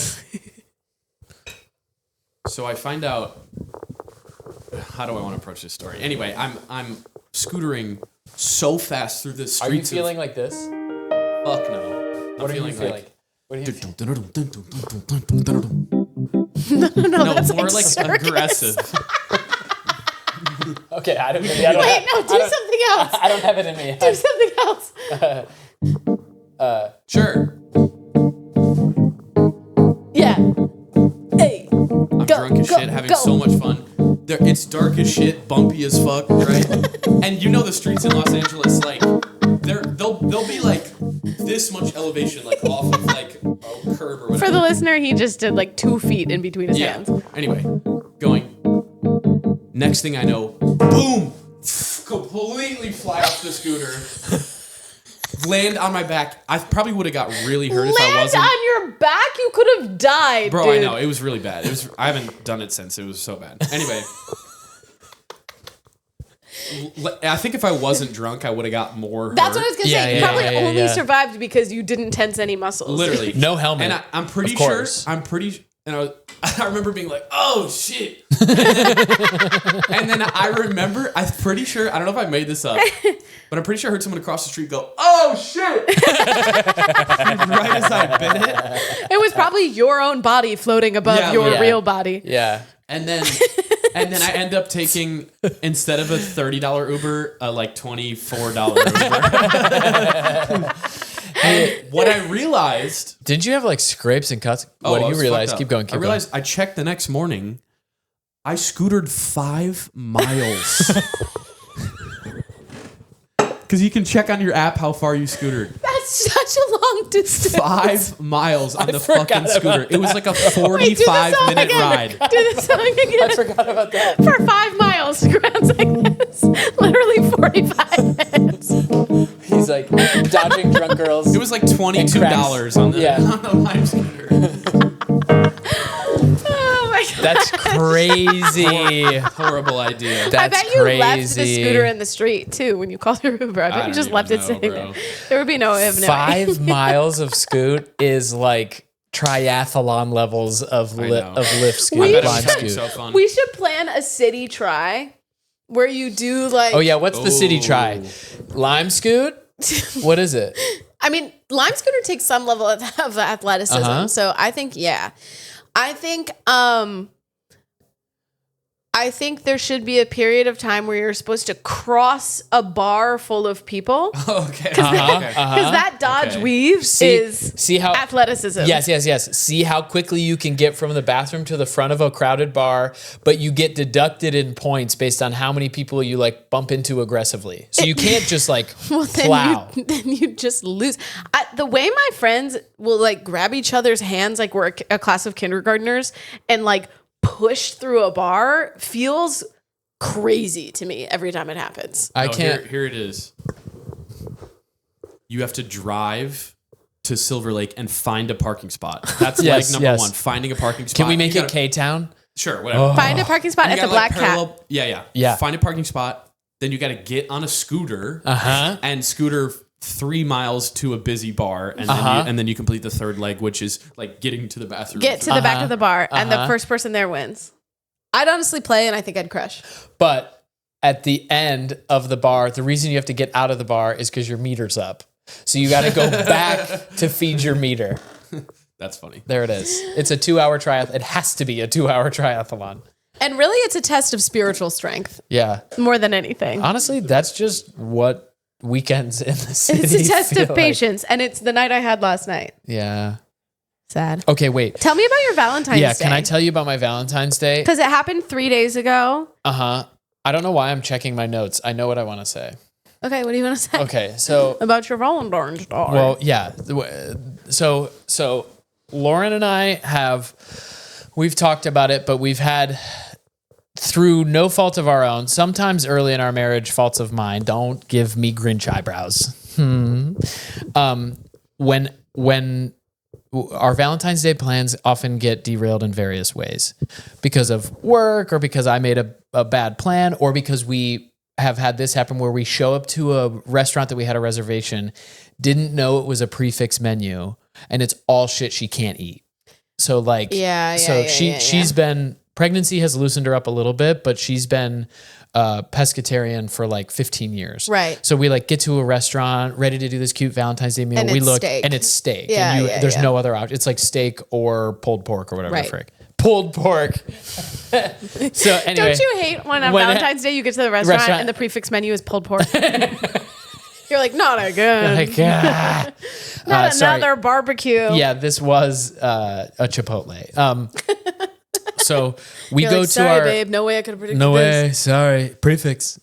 so I find out. How do I want to approach this story? Anyway, I'm scootering so fast through the streets.
Are you feeling like this?
Fuck no.
What are you feeling? What are you feeling?
No, more like aggressive.
Okay, I don't.
Wait, no, do something else.
I don't have it in me.
Do something else.
Sure.
Yeah. Hey.
I'm drunk as shit, having so much fun. It's dark as shit, bumpy as fuck, right? And you know the streets in Los Angeles, like they'll be like this much elevation, like off of like a curb or whatever.
For the listener, he just did like 2 feet in between his hands.
Anyway, going. Next thing I know, boom! Completely fly off the scooter. Land on my back. I probably would have got really hurt if I wasn't.
Land on your back? You could have died,
Bro,
dude.
I know. It was really bad. I haven't done it since. It was so bad. Anyway. I think if I wasn't drunk, I would have got more hurt.
That's what I was going to say. You probably only
yeah.
survived because you didn't tense any muscles.
Literally.
No helmet.
And I'm pretty
of
sure.
course.
And I remember being like, oh, shit. And then I'm pretty sure, I don't know if I made this up, but I'm pretty sure I heard someone across the street go, oh, shit. Right as I bit it.
It was probably your own body floating above your real body.
Yeah.
And then I end up taking, instead of a $30 Uber, a like $24 Uber. And what I realized...
Didn't you have like scrapes and cuts? What do you realize? Keep going,
I realized I checked the next morning. I scootered 5 miles. Because you can check on your app how far you scootered.
That's such a long distance.
5 miles on the fucking
forgot
scooter.
about
It was like a 45-minute ride.
Do the song again.
I forgot about that.
For 5 miles, grounds like this. Literally 45 minutes.
He's like dodging drunk girls.
It was like $22 on the Lime scooter.
Oh my God.
That's crazy.
Horrible idea.
I bet you left the scooter in the street too when you called your Uber. I bet
I
you just
don't
left
even
it
know,
sitting
bro.
there. There would be no
5 miles of scoot is like triathlon levels of lift scoot.
We
Lime
should-
scoot.
So fun.
We should plan a city try where you do like.
Oh yeah, what's the city try? Lime scoot? What is it?
I mean, lime scooter takes some level of athleticism, so I think I think there should be a period of time where you're supposed to cross a bar full of people.
Okay.
Because that dodge weave is
see how
athleticism.
Yes. See how quickly you can get from the bathroom to the front of a crowded bar, but you get deducted in points based on how many people you like bump into aggressively. So you can't just like plow.
Then you just lose. The way my friends will like grab each other's hands like we're a class of kindergartners and like push through a bar feels crazy to me every time it happens.
I can't.
Here it is. You have to drive to Silver Lake and find a parking spot. That's
Yes,
leg number
yes.
one. Finding a parking spot.
Can we make
You
it
gotta-
K-Town?
Sure, whatever.
Find a parking spot
You
at the
gotta, like,
Black Cat.
parallel- Yeah.
Yeah.
Find a parking spot. Then you got to get on a scooter and scooter 3 miles to a busy bar, and then you complete the third leg, which is like getting to the bathroom.
Get to the back of the bar, and the first person there wins. I'd honestly play, and I think I'd crush.
But at the end of the bar, the reason you have to get out of the bar is because your meter's up. So you got to go back to feed your meter.
That's funny.
There it is. It's a 2-hour triathlon. It has to be a 2-hour triathlon.
And really, it's a test of spiritual strength
Yeah.
more than anything.
Honestly, that's just what weekends in the city
It's a test
feel
of
like.
patience, and it's the night I had last night.
Yeah.
Sad.
Okay, wait.
Tell me about your Valentine's Day.
Yeah, can I tell you about my Valentine's Day?
Because it happened 3 days ago.
I don't know why I'm checking my notes. I know what I want to say.
Okay, what do you want to say?
Okay, so
About your Valentine's Day.
well, yeah. So Lauren and I we've talked about it, but we've had, through no fault of our own, sometimes early in our marriage, faults of mine. Don't give me Grinch eyebrows. When our Valentine's Day plans often get derailed in various ways because of work, or because I made a bad plan, or because we have had this happen where we show up to a restaurant that we had a reservation, didn't know it was a prefix menu, and it's all shit she can't eat. So like, she's been, pregnancy has loosened her up a little bit, but she's been pescatarian for like 15 years.
Right.
So we like get to a restaurant ready to do this cute Valentine's Day meal.
And
we
it's
look
steak.
and it's steak.
Yeah,
and
yeah,
there's
yeah.
no other option. It's like steak or pulled pork or whatever
Right.
the frick. Pulled pork. So anyway.
Don't you hate when on Valentine's Day you get to the restaurant and the prefix menu is pulled pork? You're like, not again.
Like,
Not
sorry.
another barbecue.
Yeah, this was a Chipotle. So we
You're
go
like,
to
sorry,
our
babe. No way I could have predicted
no
this.
way, sorry, prefix.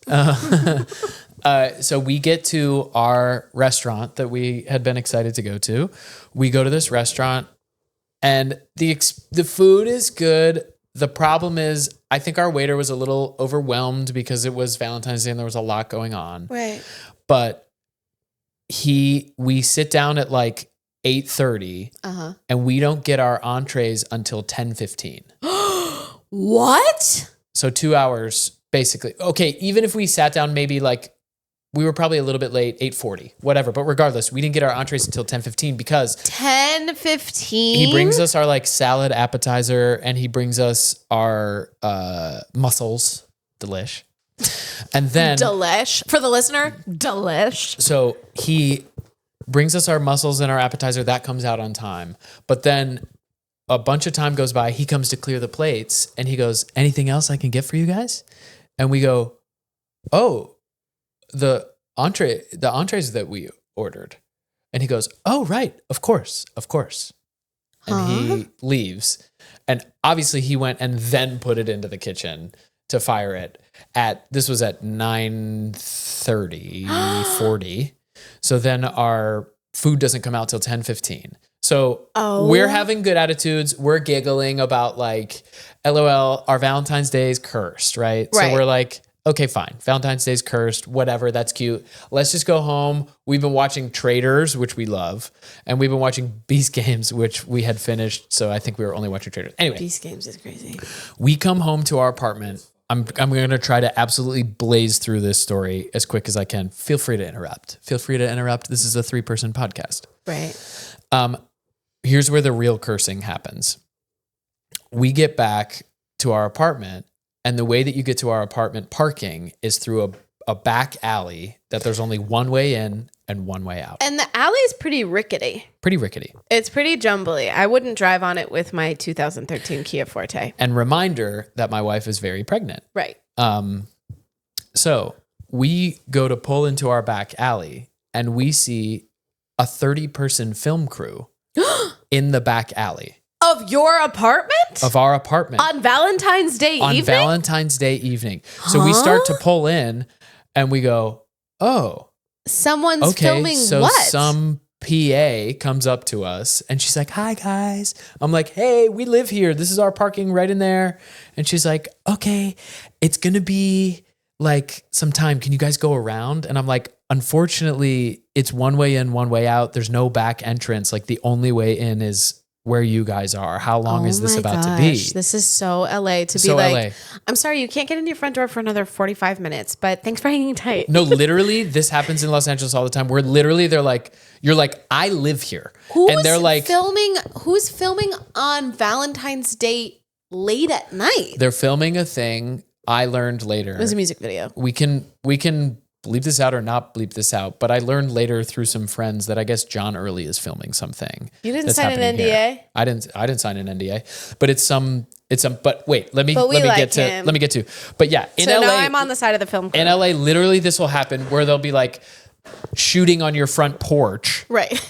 So we get to our restaurant that we had been excited to go to. We go to this restaurant, and the food is good. The problem is, I think our waiter was a little overwhelmed because it was Valentine's Day and there was a lot going on.
Right.
But we sit down at like 8:30, and we don't get our entrees until 10:15.
What?
So 2 hours, basically. Okay, even if we sat down maybe like, we were probably a little bit late, 8:40, whatever. But regardless, we didn't get our entrees until 10:15 because
10:15.
he brings us our like salad appetizer and he brings us our mussels, delish. And then
Delish. For the listener, delish.
so he brings us our mussels and our appetizer. That comes out on time. But then a bunch of time goes by. He comes to clear the plates and he goes, anything else I can get for you guys? And we go, oh, the entrees that we ordered. And he goes, oh, right. Of course. And he leaves. And obviously he went and then put it into the kitchen to fire it this was at 9:30, 40. So then our food doesn't come out till 10:15. So we're having good attitudes. We're giggling about like, LOL, our Valentine's Day is cursed, right? So we're like, okay, fine. Valentine's Day's cursed, whatever. That's cute. Let's just go home. We've been watching Traitors, which we love. And we've been watching Beast Games, which we had finished. So I think we were only watching Traitors. Anyway.
Beast Games is crazy.
We come home to our apartment. I'm going to try to absolutely blaze through this story as quick as I can. Feel free to interrupt. This is a 3-person podcast.
Right.
Here's where the real cursing happens. We get back to our apartment, and the way that you get to our apartment parking is through a back alley that there's only one way in and one way out.
And the alley is pretty rickety. It's pretty jumbly. I wouldn't drive on it with my 2013 Kia Forte.
And reminder that my wife is very pregnant.
Right.
So we go to pull into our back alley, and we see a 30-person film crew in the back alley.
Of your apartment?
Of our apartment.
On Valentine's Day evening?
On Valentine's Day evening. So we start to pull in and we go, oh.
Someone's filming
so
what?
Some PA comes up to us and she's like, hi guys. I'm like, hey, we live here. This is our parking right in there. And she's like, okay, it's going to be like some time. Can you guys go around? And I'm like, unfortunately, it's one way in, one way out. There's no back entrance. Like the only way in is where you guys are. How long is this about to be?
This is so LA to be like, I'm sorry, you can't get in your front door for another 45 minutes, but thanks for hanging tight.
No, literally, this happens in Los Angeles all the time. Where literally they're like, you're like, I live here. And they're like,
who's filming on Valentine's Day late at night?
They're filming a thing. I learned later.
It was a music video.
We can bleep this out or not bleep this out, but I learned later through some friends that I guess John Early is filming something.
You didn't sign an NDA?
Here. I didn't sign an NDA, but it's some, but wait, let me get to, but yeah, in
so
LA.
now I'm on the side of the film crew.
In LA, literally this will happen where they'll be like shooting on your front porch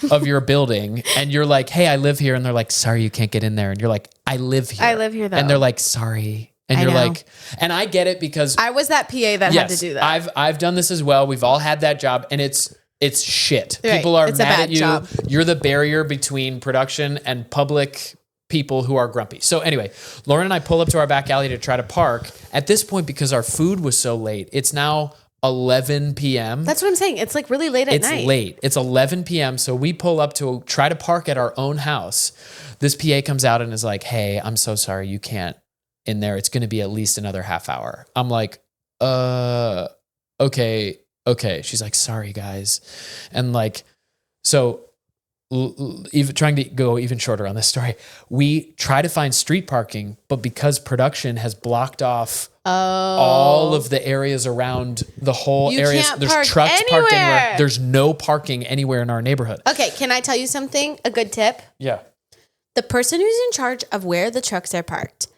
of your building. And you're like, hey, I live here. And they're like, sorry, you can't get in there. And you're like, I live here.
I live here though.
And they're like, sorry. And you're like, and I get it because
I was that PA that had to do that.
I've done this as well. We've all had that job, and it's shit.
Right.
People are
It's a
mad
bad
at you.
job.
You're the barrier between production and public people who are grumpy. So anyway, Lauren and I pull up to our back alley to try to park. At this point, because our food was so late, it's now 11 p.m.
That's what I'm saying. It's like really late at night.
It's late. It's 11 p.m. So we pull up to try to park at our own house. This PA comes out and is like, hey, I'm so sorry. You can't in there. It's going to be at least another half hour. I'm like, okay. She's like, sorry guys. And like, so even trying to go even shorter on this story, we try to find street parking, but because production has blocked off all of the areas around the whole area, there's trucks parked anywhere. There's no parking anywhere in our neighborhood.
Okay. Can I tell you something? A good tip.
Yeah.
The person who's in charge of where the trucks are parked,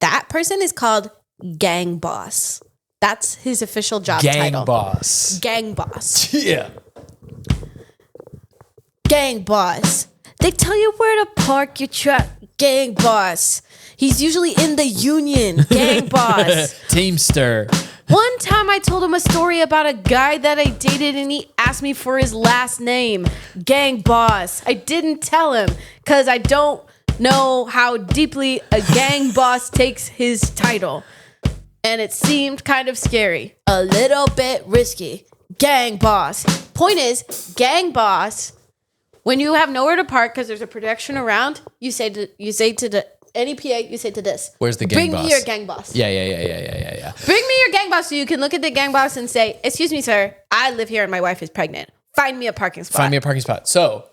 that person is called gang boss. That's his official job title. Gang boss.
Yeah.
Gang boss. They tell you where to park your truck. Gang boss. He's usually in the union. Gang boss.
Teamster.
One time I told him a story about a guy that I dated and he asked me for his last name, Gang Boss. I didn't tell him because I don't know how deeply a gang boss takes his title. And it seemed kind of scary, a little bit risky. Gang Boss. Point is, Gang Boss, when you have nowhere to park because there's a production around, you say to the any PA, you say to this.
Where's the gang boss?
Bring me your gang boss.
Yeah.
Bring me your gang boss so you can look at the gang boss and say, excuse me, sir, I live here and my wife is pregnant. Find me a parking spot.
So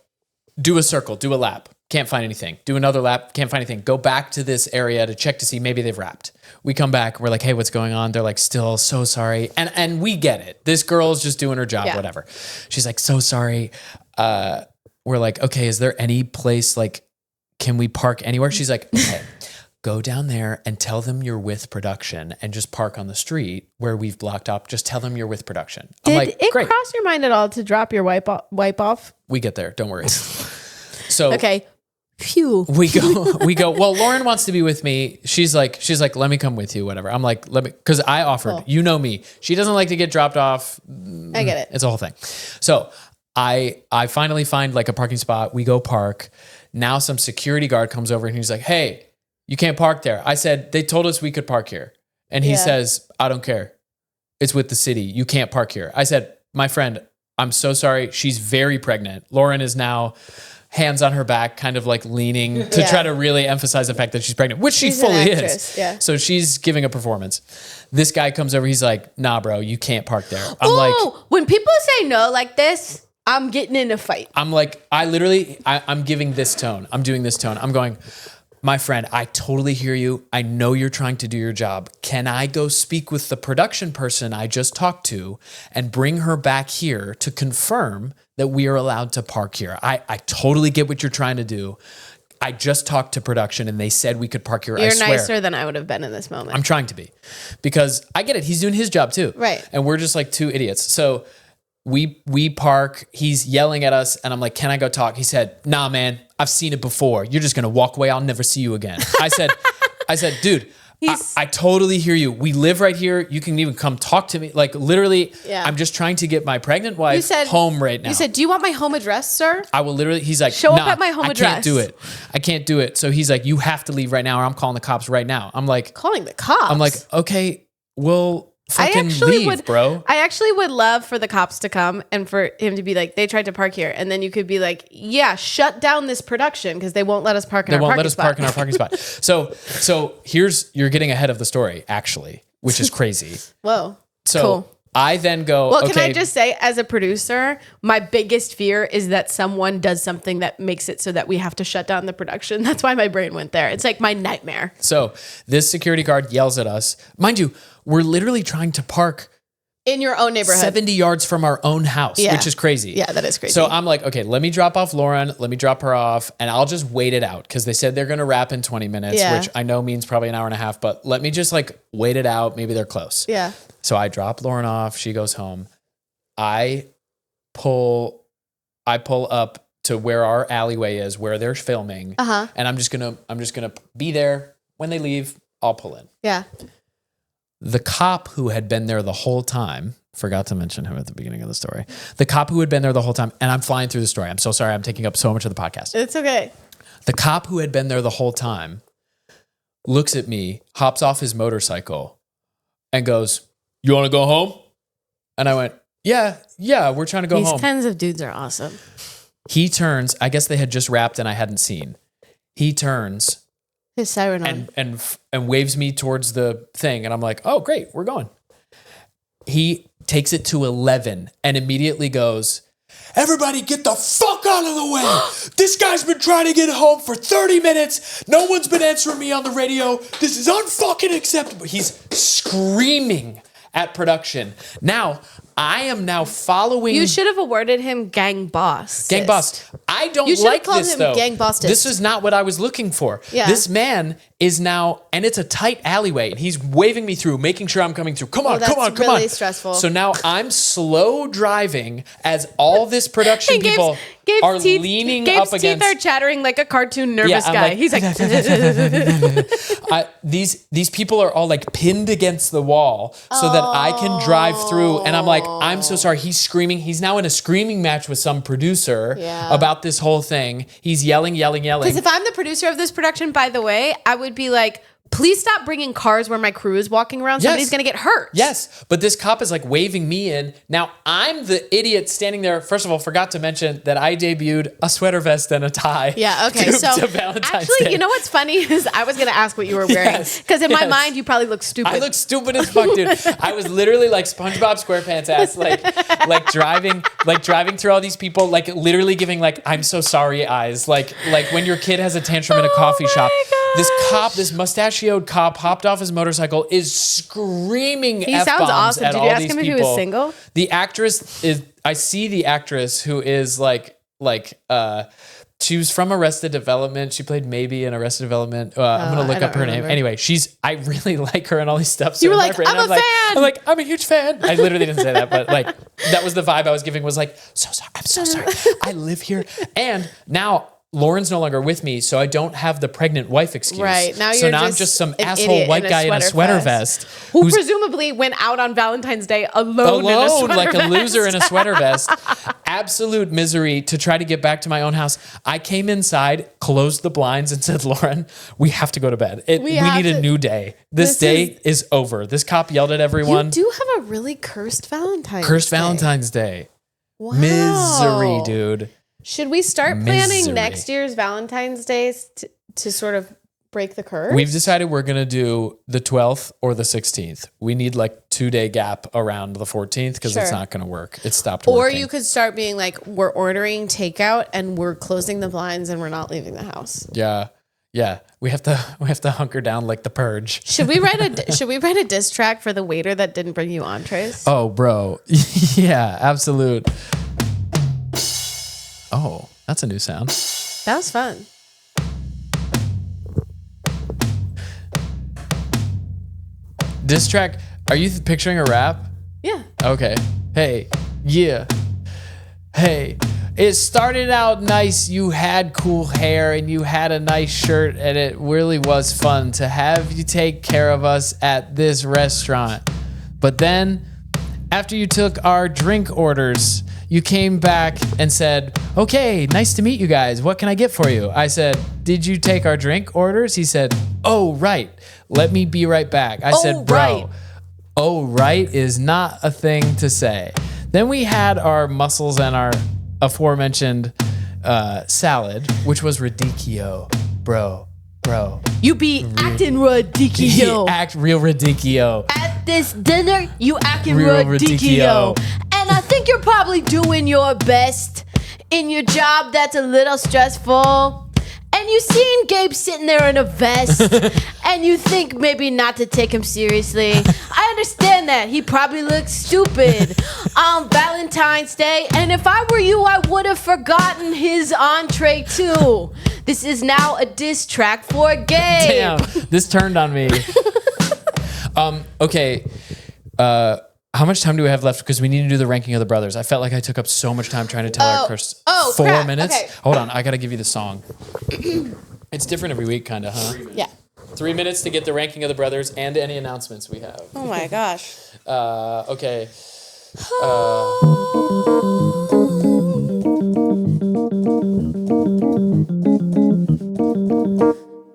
do a circle, do a lap. Can't find anything. Do another lap. Can't find anything. Go back to this area to check to see maybe they've wrapped. We come back. We're like, hey, what's going on? They're like, still so sorry. And we get it. This girl's just doing her job, whatever. She's like, so sorry. We're like, okay, is there any place like, can we park anywhere? She's like, okay, go down there and tell them you're with production and just park on the street where we've blocked up. Just tell them you're with production. I'm
Did
like,
it
great.
cross your mind at all to drop your wipe off?
We get there. Don't worry. So
Okay. Phew.
we go, well, Lauren wants to be with me. She's like, let me come with you, whatever. I'm like, because I offered, you know me. She doesn't like to get dropped off.
I get it.
It's a whole thing. So I finally find like a parking spot. We go park. Now some security guard comes over and he's like, hey, you can't park there. I said, they told us we could park here. And he says, I don't care. It's with the city. You can't park here. I said, my friend, I'm so sorry. She's very pregnant. Lauren is now hands on her back, kind of like leaning to try to really emphasize the fact that she's pregnant, which she's fully is. Yeah. So she's giving a performance. This guy comes over. He's like, nah, bro, you can't park there. I'm like,
when people say no like this, I'm getting in a fight.
I'm like, I'm giving this tone. I'm doing this tone. I'm going, my friend, I totally hear you. I know you're trying to do your job. Can I go speak with the production person I just talked to and bring her back here to confirm that we are allowed to park here? I totally get what you're trying to do. I just talked to production and they said we could park here.
You're
I swear.
nicer than I would have been in this moment.
I'm trying to be because I get it. He's doing his job too.
Right.
And we're just like two idiots. So we park, he's yelling at us and I'm like, can I go talk? He said, nah, man, I've seen it before. You're just going to walk away. I'll never see you again. I said, dude, I totally hear you. We live right here. You can even come talk to me. Like literally, I'm just trying to get my pregnant wife home right now.
You said, do you want my home address, sir?
I will literally, he's like,
show up at my home address.
I can't do it. So he's like, you have to leave right now or I'm calling the cops right now. I'm like,
calling the cops? I'm
like, okay, well, fucking leave, bro.
I actually would love for the cops to come and for him to be like, they tried to park here. And then you could be like, yeah, shut down this production because they won't let us park in our parking spot.
Park in our parking spot. So you're getting ahead of the story, actually, which is crazy.
Whoa.
So
cool.
I then go,
well, can I just say, as a producer, my biggest fear is that someone does something that makes it so that we have to shut down the production. That's why my brain went there. It's like my nightmare.
So this security guard yells at us. Mind you, we're literally trying to park
in your own neighborhood,
70 yards from our own house, which is crazy.
Yeah, that is crazy.
So I'm like, okay, let me drop off Lauren. Let me drop her off and I'll just wait it out. Cause they said they're going to wrap in 20 minutes, which I know means probably an hour and a half, but let me just like wait it out. Maybe they're close.
Yeah.
So I drop Lauren off. She goes home. I pull up to where our alleyway is, where they're filming. And I'm just going to be there when they leave. I'll pull in.
Yeah.
The cop who had been there the whole time, forgot to mention him at the beginning of the story. The cop who had been there the whole time, and I'm flying through the story. I'm so sorry. I'm taking up so much of the podcast.
It's okay.
The cop who had been there the whole time looks at me, hops off his motorcycle, and goes, you want to go home? And I went, yeah, we're trying to go home.
These kinds of dudes are awesome.
He turns, I guess they had just wrapped and I hadn't seen. He turns
his siren on
and waves me towards the thing. And I'm like, oh, great, we're going. He takes it to 11 and immediately goes, everybody get the fuck out of the way. This guy's been trying to get home for 30 minutes. No one's been answering me on the radio. This is unfucking acceptable. He's screaming at production. Now, I am now following.
You should have awarded him gang boss.
Gang boss. I don't
You should have
like
called
this
him
though.
gang boss.
This is not what I was looking for.
Yeah.
This man is now, and it's a tight alleyway, and he's waving me through, making sure I'm coming through. Come on,
that's
come on, come
really
on.
stressful.
So now I'm slow driving as all this production people are leaning up against.
Gabe's teeth are chattering like a cartoon nervous
I'm
guy.
like-
He's like,
these people are all like pinned against the wall so that I can drive through. And I'm like, I'm so sorry. He's screaming. He's now in a screaming match with some producer about this whole thing. He's yelling.
because if I'm the producer of this production, by the way, I would be like, please stop bringing cars where my crew is walking around. Somebody's going to get hurt.
Yes, but this cop is like waving me in. Now I'm the idiot standing there. First of all, forgot to mention that I debuted a sweater vest and a tie.
Yeah, okay. So
to Valentine's
actually,
Day.
you know what's funny is I was going to ask what you were wearing because in my mind, you probably look stupid.
I look stupid as fuck, dude. I was literally like SpongeBob SquarePants ass, like driving through all these people, like literally giving like I'm so sorry eyes, like when your kid has a tantrum in a coffee shop. This cop, this mustachioed cop, hopped off his motorcycle, is screaming
He
F-bombs
sounds awesome.
at
Did
all
you ask
these
him
people.
if he was single?
The actress is. I see the actress who is she was from Arrested Development. She played Maybe in Arrested Development. I'm gonna look
I
up her
don't
name.
remember.
Anyway, I really like her and all these stuff. So
You were
in my
like,
brain,
I'm a fan.
I'm like, I'm a huge fan. I literally didn't say that, but like that was the vibe I was giving. Was like, so sorry. I'm so sorry. I live here, and now Lauren's no longer with me, so I don't have the pregnant wife excuse.
Right. Now
so
you're
now I'm
just
just some
an
asshole
idiot
white
in a
guy in a
sweater
sweater
vest.
vest
Who presumably went out on Valentine's Day alone in a sweater
like
vest.
a loser in a sweater vest. Absolute misery to try to get back to my own house. I came inside, closed the blinds, and said, Lauren, we have to go to bed. We need a new day. This day is over. This cop yelled at everyone.
You do have a really cursed Valentine's Day.
Valentine's Day.
Wow.
Misery, dude.
Should we start planning
Misery.
next year's Valentine's Days to sort of break the curse?
We've decided we're going to do the 12th or the 16th. We need like 2-day gap around the 14th because it's
Sure.
not going to work. It stopped
Or
working.
you could start being like, we're ordering takeout and we're closing the blinds and we're not leaving the house.
Yeah. Yeah. We have to hunker down like the purge.
Should we write a diss track for the waiter that didn't bring you entrees?
Oh, bro. Yeah, absolute. Oh, that's a new sound.
That was fun.
Diss track. Are you picturing a rap?
Yeah.
Okay. Hey. Yeah. Hey. It started out nice. You had cool hair and you had a nice shirt, and it really was fun to have you take care of us at this restaurant. But then, after you took our drink orders, you came back and said, okay, nice to meet you guys. What can I get for you? I said, did you take our drink orders? He said, oh, right. Let me be right back. I said, bro,
right.
Oh, right is not a thing to say. Then we had our mussels and our aforementioned salad, which was radicchio, bro.
You be acting ridiculous.
Act real radicchio.
At this dinner, you acting
Real
ridiculous.
radicchio.
And I think you're probably doing your best in your job that's a little stressful. And you seen Gabe sitting there in a vest, and you think maybe not to take him seriously. I understand that. He probably looks stupid on Valentine's Day. And if I were you, I would have forgotten his entree too. This is now a diss track for Gabe.
Damn, this turned on me. Okay. How much time do we have left? Because we need to do the ranking of the brothers. I felt like I took up so much time trying to tell our first 4
crap.
minutes.
Okay.
Hold on, I got to give you the song. It's different every week, kind of, huh?
Yeah.
3 minutes to get the ranking of the brothers and any announcements we have.
Oh my gosh.
Okay.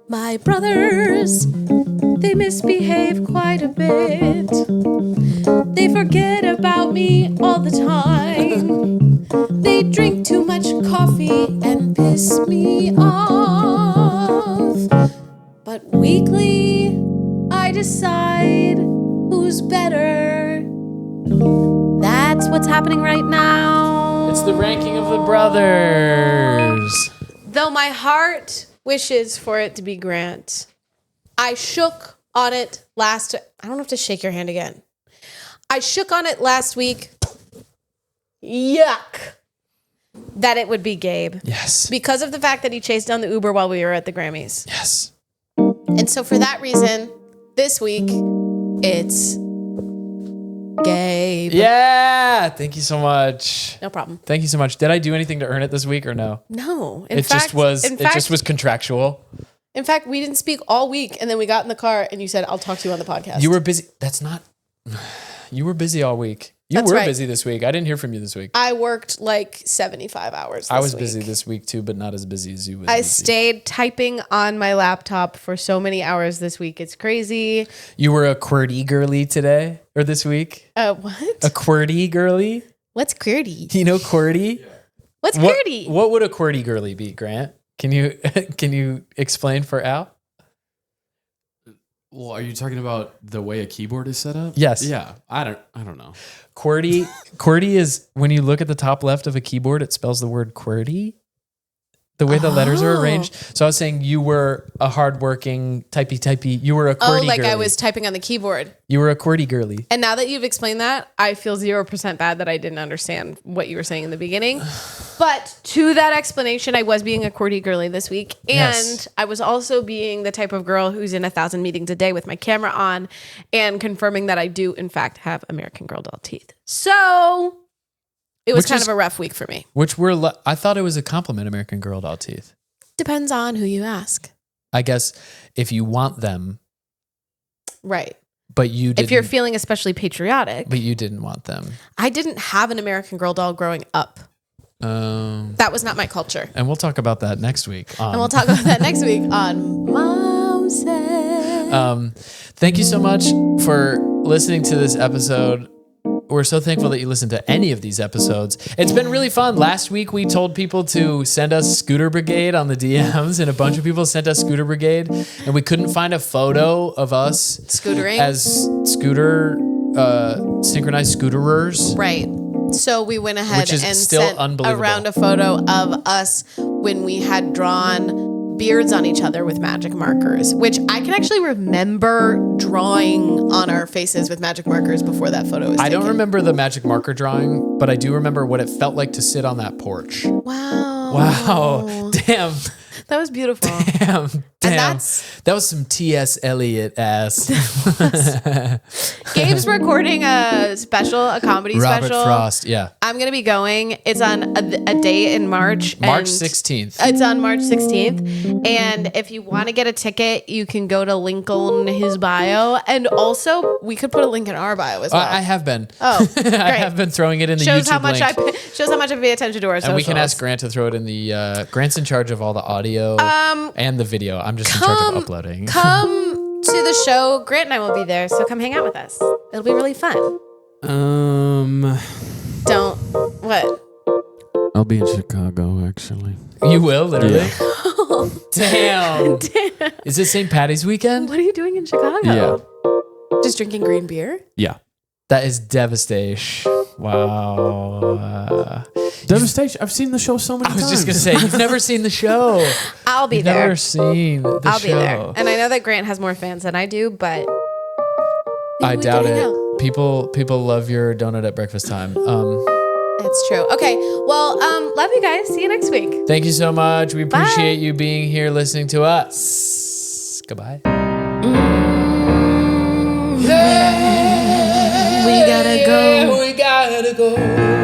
My brothers, they misbehave quite a bit. They forget about me all the time. They drink too much coffee and piss me off. But weekly, I decide who's better. That's what's happening right now.
It's the ranking of the brothers.
Though my heart wishes for it to be Grant, I shook on it I don't have to shake your hand again. I shook on it last week yuck, that it would be Gabe.
Yes.
Because of the fact that he chased down the Uber while we were at the Grammys.
Yes.
And so for that reason, this week, it's Gabe.
Yeah. Thank you so much.
No problem.
Thank you so much. Did I do anything to earn it this week or no?
No.
It just was contractual.
In fact, we didn't speak all week, and then we got in the car, and you said, I'll talk to you on the podcast.
You were busy. You were busy all week. You were busy this week. I didn't hear from you this week.
I worked like 75 hours this
I was
week.
busy this week too, but not as busy as you.
I stayed typing on my laptop for so many hours this week. It's crazy.
You were a QWERTY girly today or this week?
What?
A QWERTY girly?
What's QWERTY?
You know QWERTY?
What's QWERTY?
What would a QWERTY girly be, Grant? Can you explain for Al?
Well, are you talking about the way a keyboard is set up?
Yes.
Yeah. I don't know.
QWERTY is when you look at the top left of a keyboard, it spells the word QWERTY. The way the letters are arranged. So I was saying you were a hardworking typey. You were a QWERTY girly.
I was typing on the keyboard.
You were a QWERTY girly.
And now that you've explained that, I feel 0% bad that I didn't understand what you were saying in the beginning. But to that explanation, I was being a QWERTY girly this week. And
Yes.
I was also being the type of girl who's in 1,000 meetings a day with my camera on and confirming that I do, in fact, have American Girl doll teeth. So it was kind of a rough week for me.
I thought it was a compliment, American Girl doll teeth.
Depends on who you ask.
I guess if you want them,
Right.
but you didn't.
If you're feeling especially patriotic.
But you didn't want them.
I didn't have an American Girl doll growing up. That was not my culture.
And we'll talk about that next week.
And we'll talk about that next week on Mom Said.
Thank you so much for listening to this episode. We're so thankful that you listened to any of these episodes. It's been really fun. Last week, we told people to send us Scooter Brigade on the DMs, and a bunch of people sent us Scooter Brigade, and we couldn't find a photo of us
Scootering.
as synchronized scooterers.
Right. So we went ahead
Which is
and
still
sent
unbelievable.
around a photo of us when we had drawn beards on each other with magic markers, which I can actually remember drawing on our faces with magic markers before that photo was taken.
I don't remember the magic marker drawing, but I do remember what it felt like to sit on that porch.
Wow.
Wow. Damn.
That was beautiful.
Damn.
that's-
That was some T.S. Eliot ass.
Gabe's recording a comedy
Robert
special.
Frost, yeah.
I'm going to be going. It's on a day in March.
March
and
16th.
It's on March 16th. And if you want to get a ticket, you can go to link on his bio. And also, we could put a link in our bio as well.
I have been.
Oh, great.
I have been throwing it in the
shows
YouTube
how much
link.
shows how much I pay attention to our socials.
And we can ask Grant to throw it in the... Grant's in charge of all the audio and the video. I'm just in charge of uploading.
Come to the show. Grant and I will be there, so come hang out with us. It'll be really fun. Don't... What?
I'll be in Chicago, actually.
You will, literally? Damn. Is it St. Patty's weekend?
What are you doing in Chicago?
Yeah.
Just drinking green beer?
Yeah.
That is devastation. Wow.
Devastation. I've seen the show so many times.
I was just going to say, you've never seen the show.
I'll be
You've
there.
never seen the show.
I'll be there. And I know that Grant has more fans than I do, but
I
we
doubt
can hang
it.
out.
People love your donut at breakfast time.
It's true. Okay. Well, love you guys. See you next week.
Thank you so much. We appreciate you being here listening to us. Goodbye.
We gotta go.
We gotta go.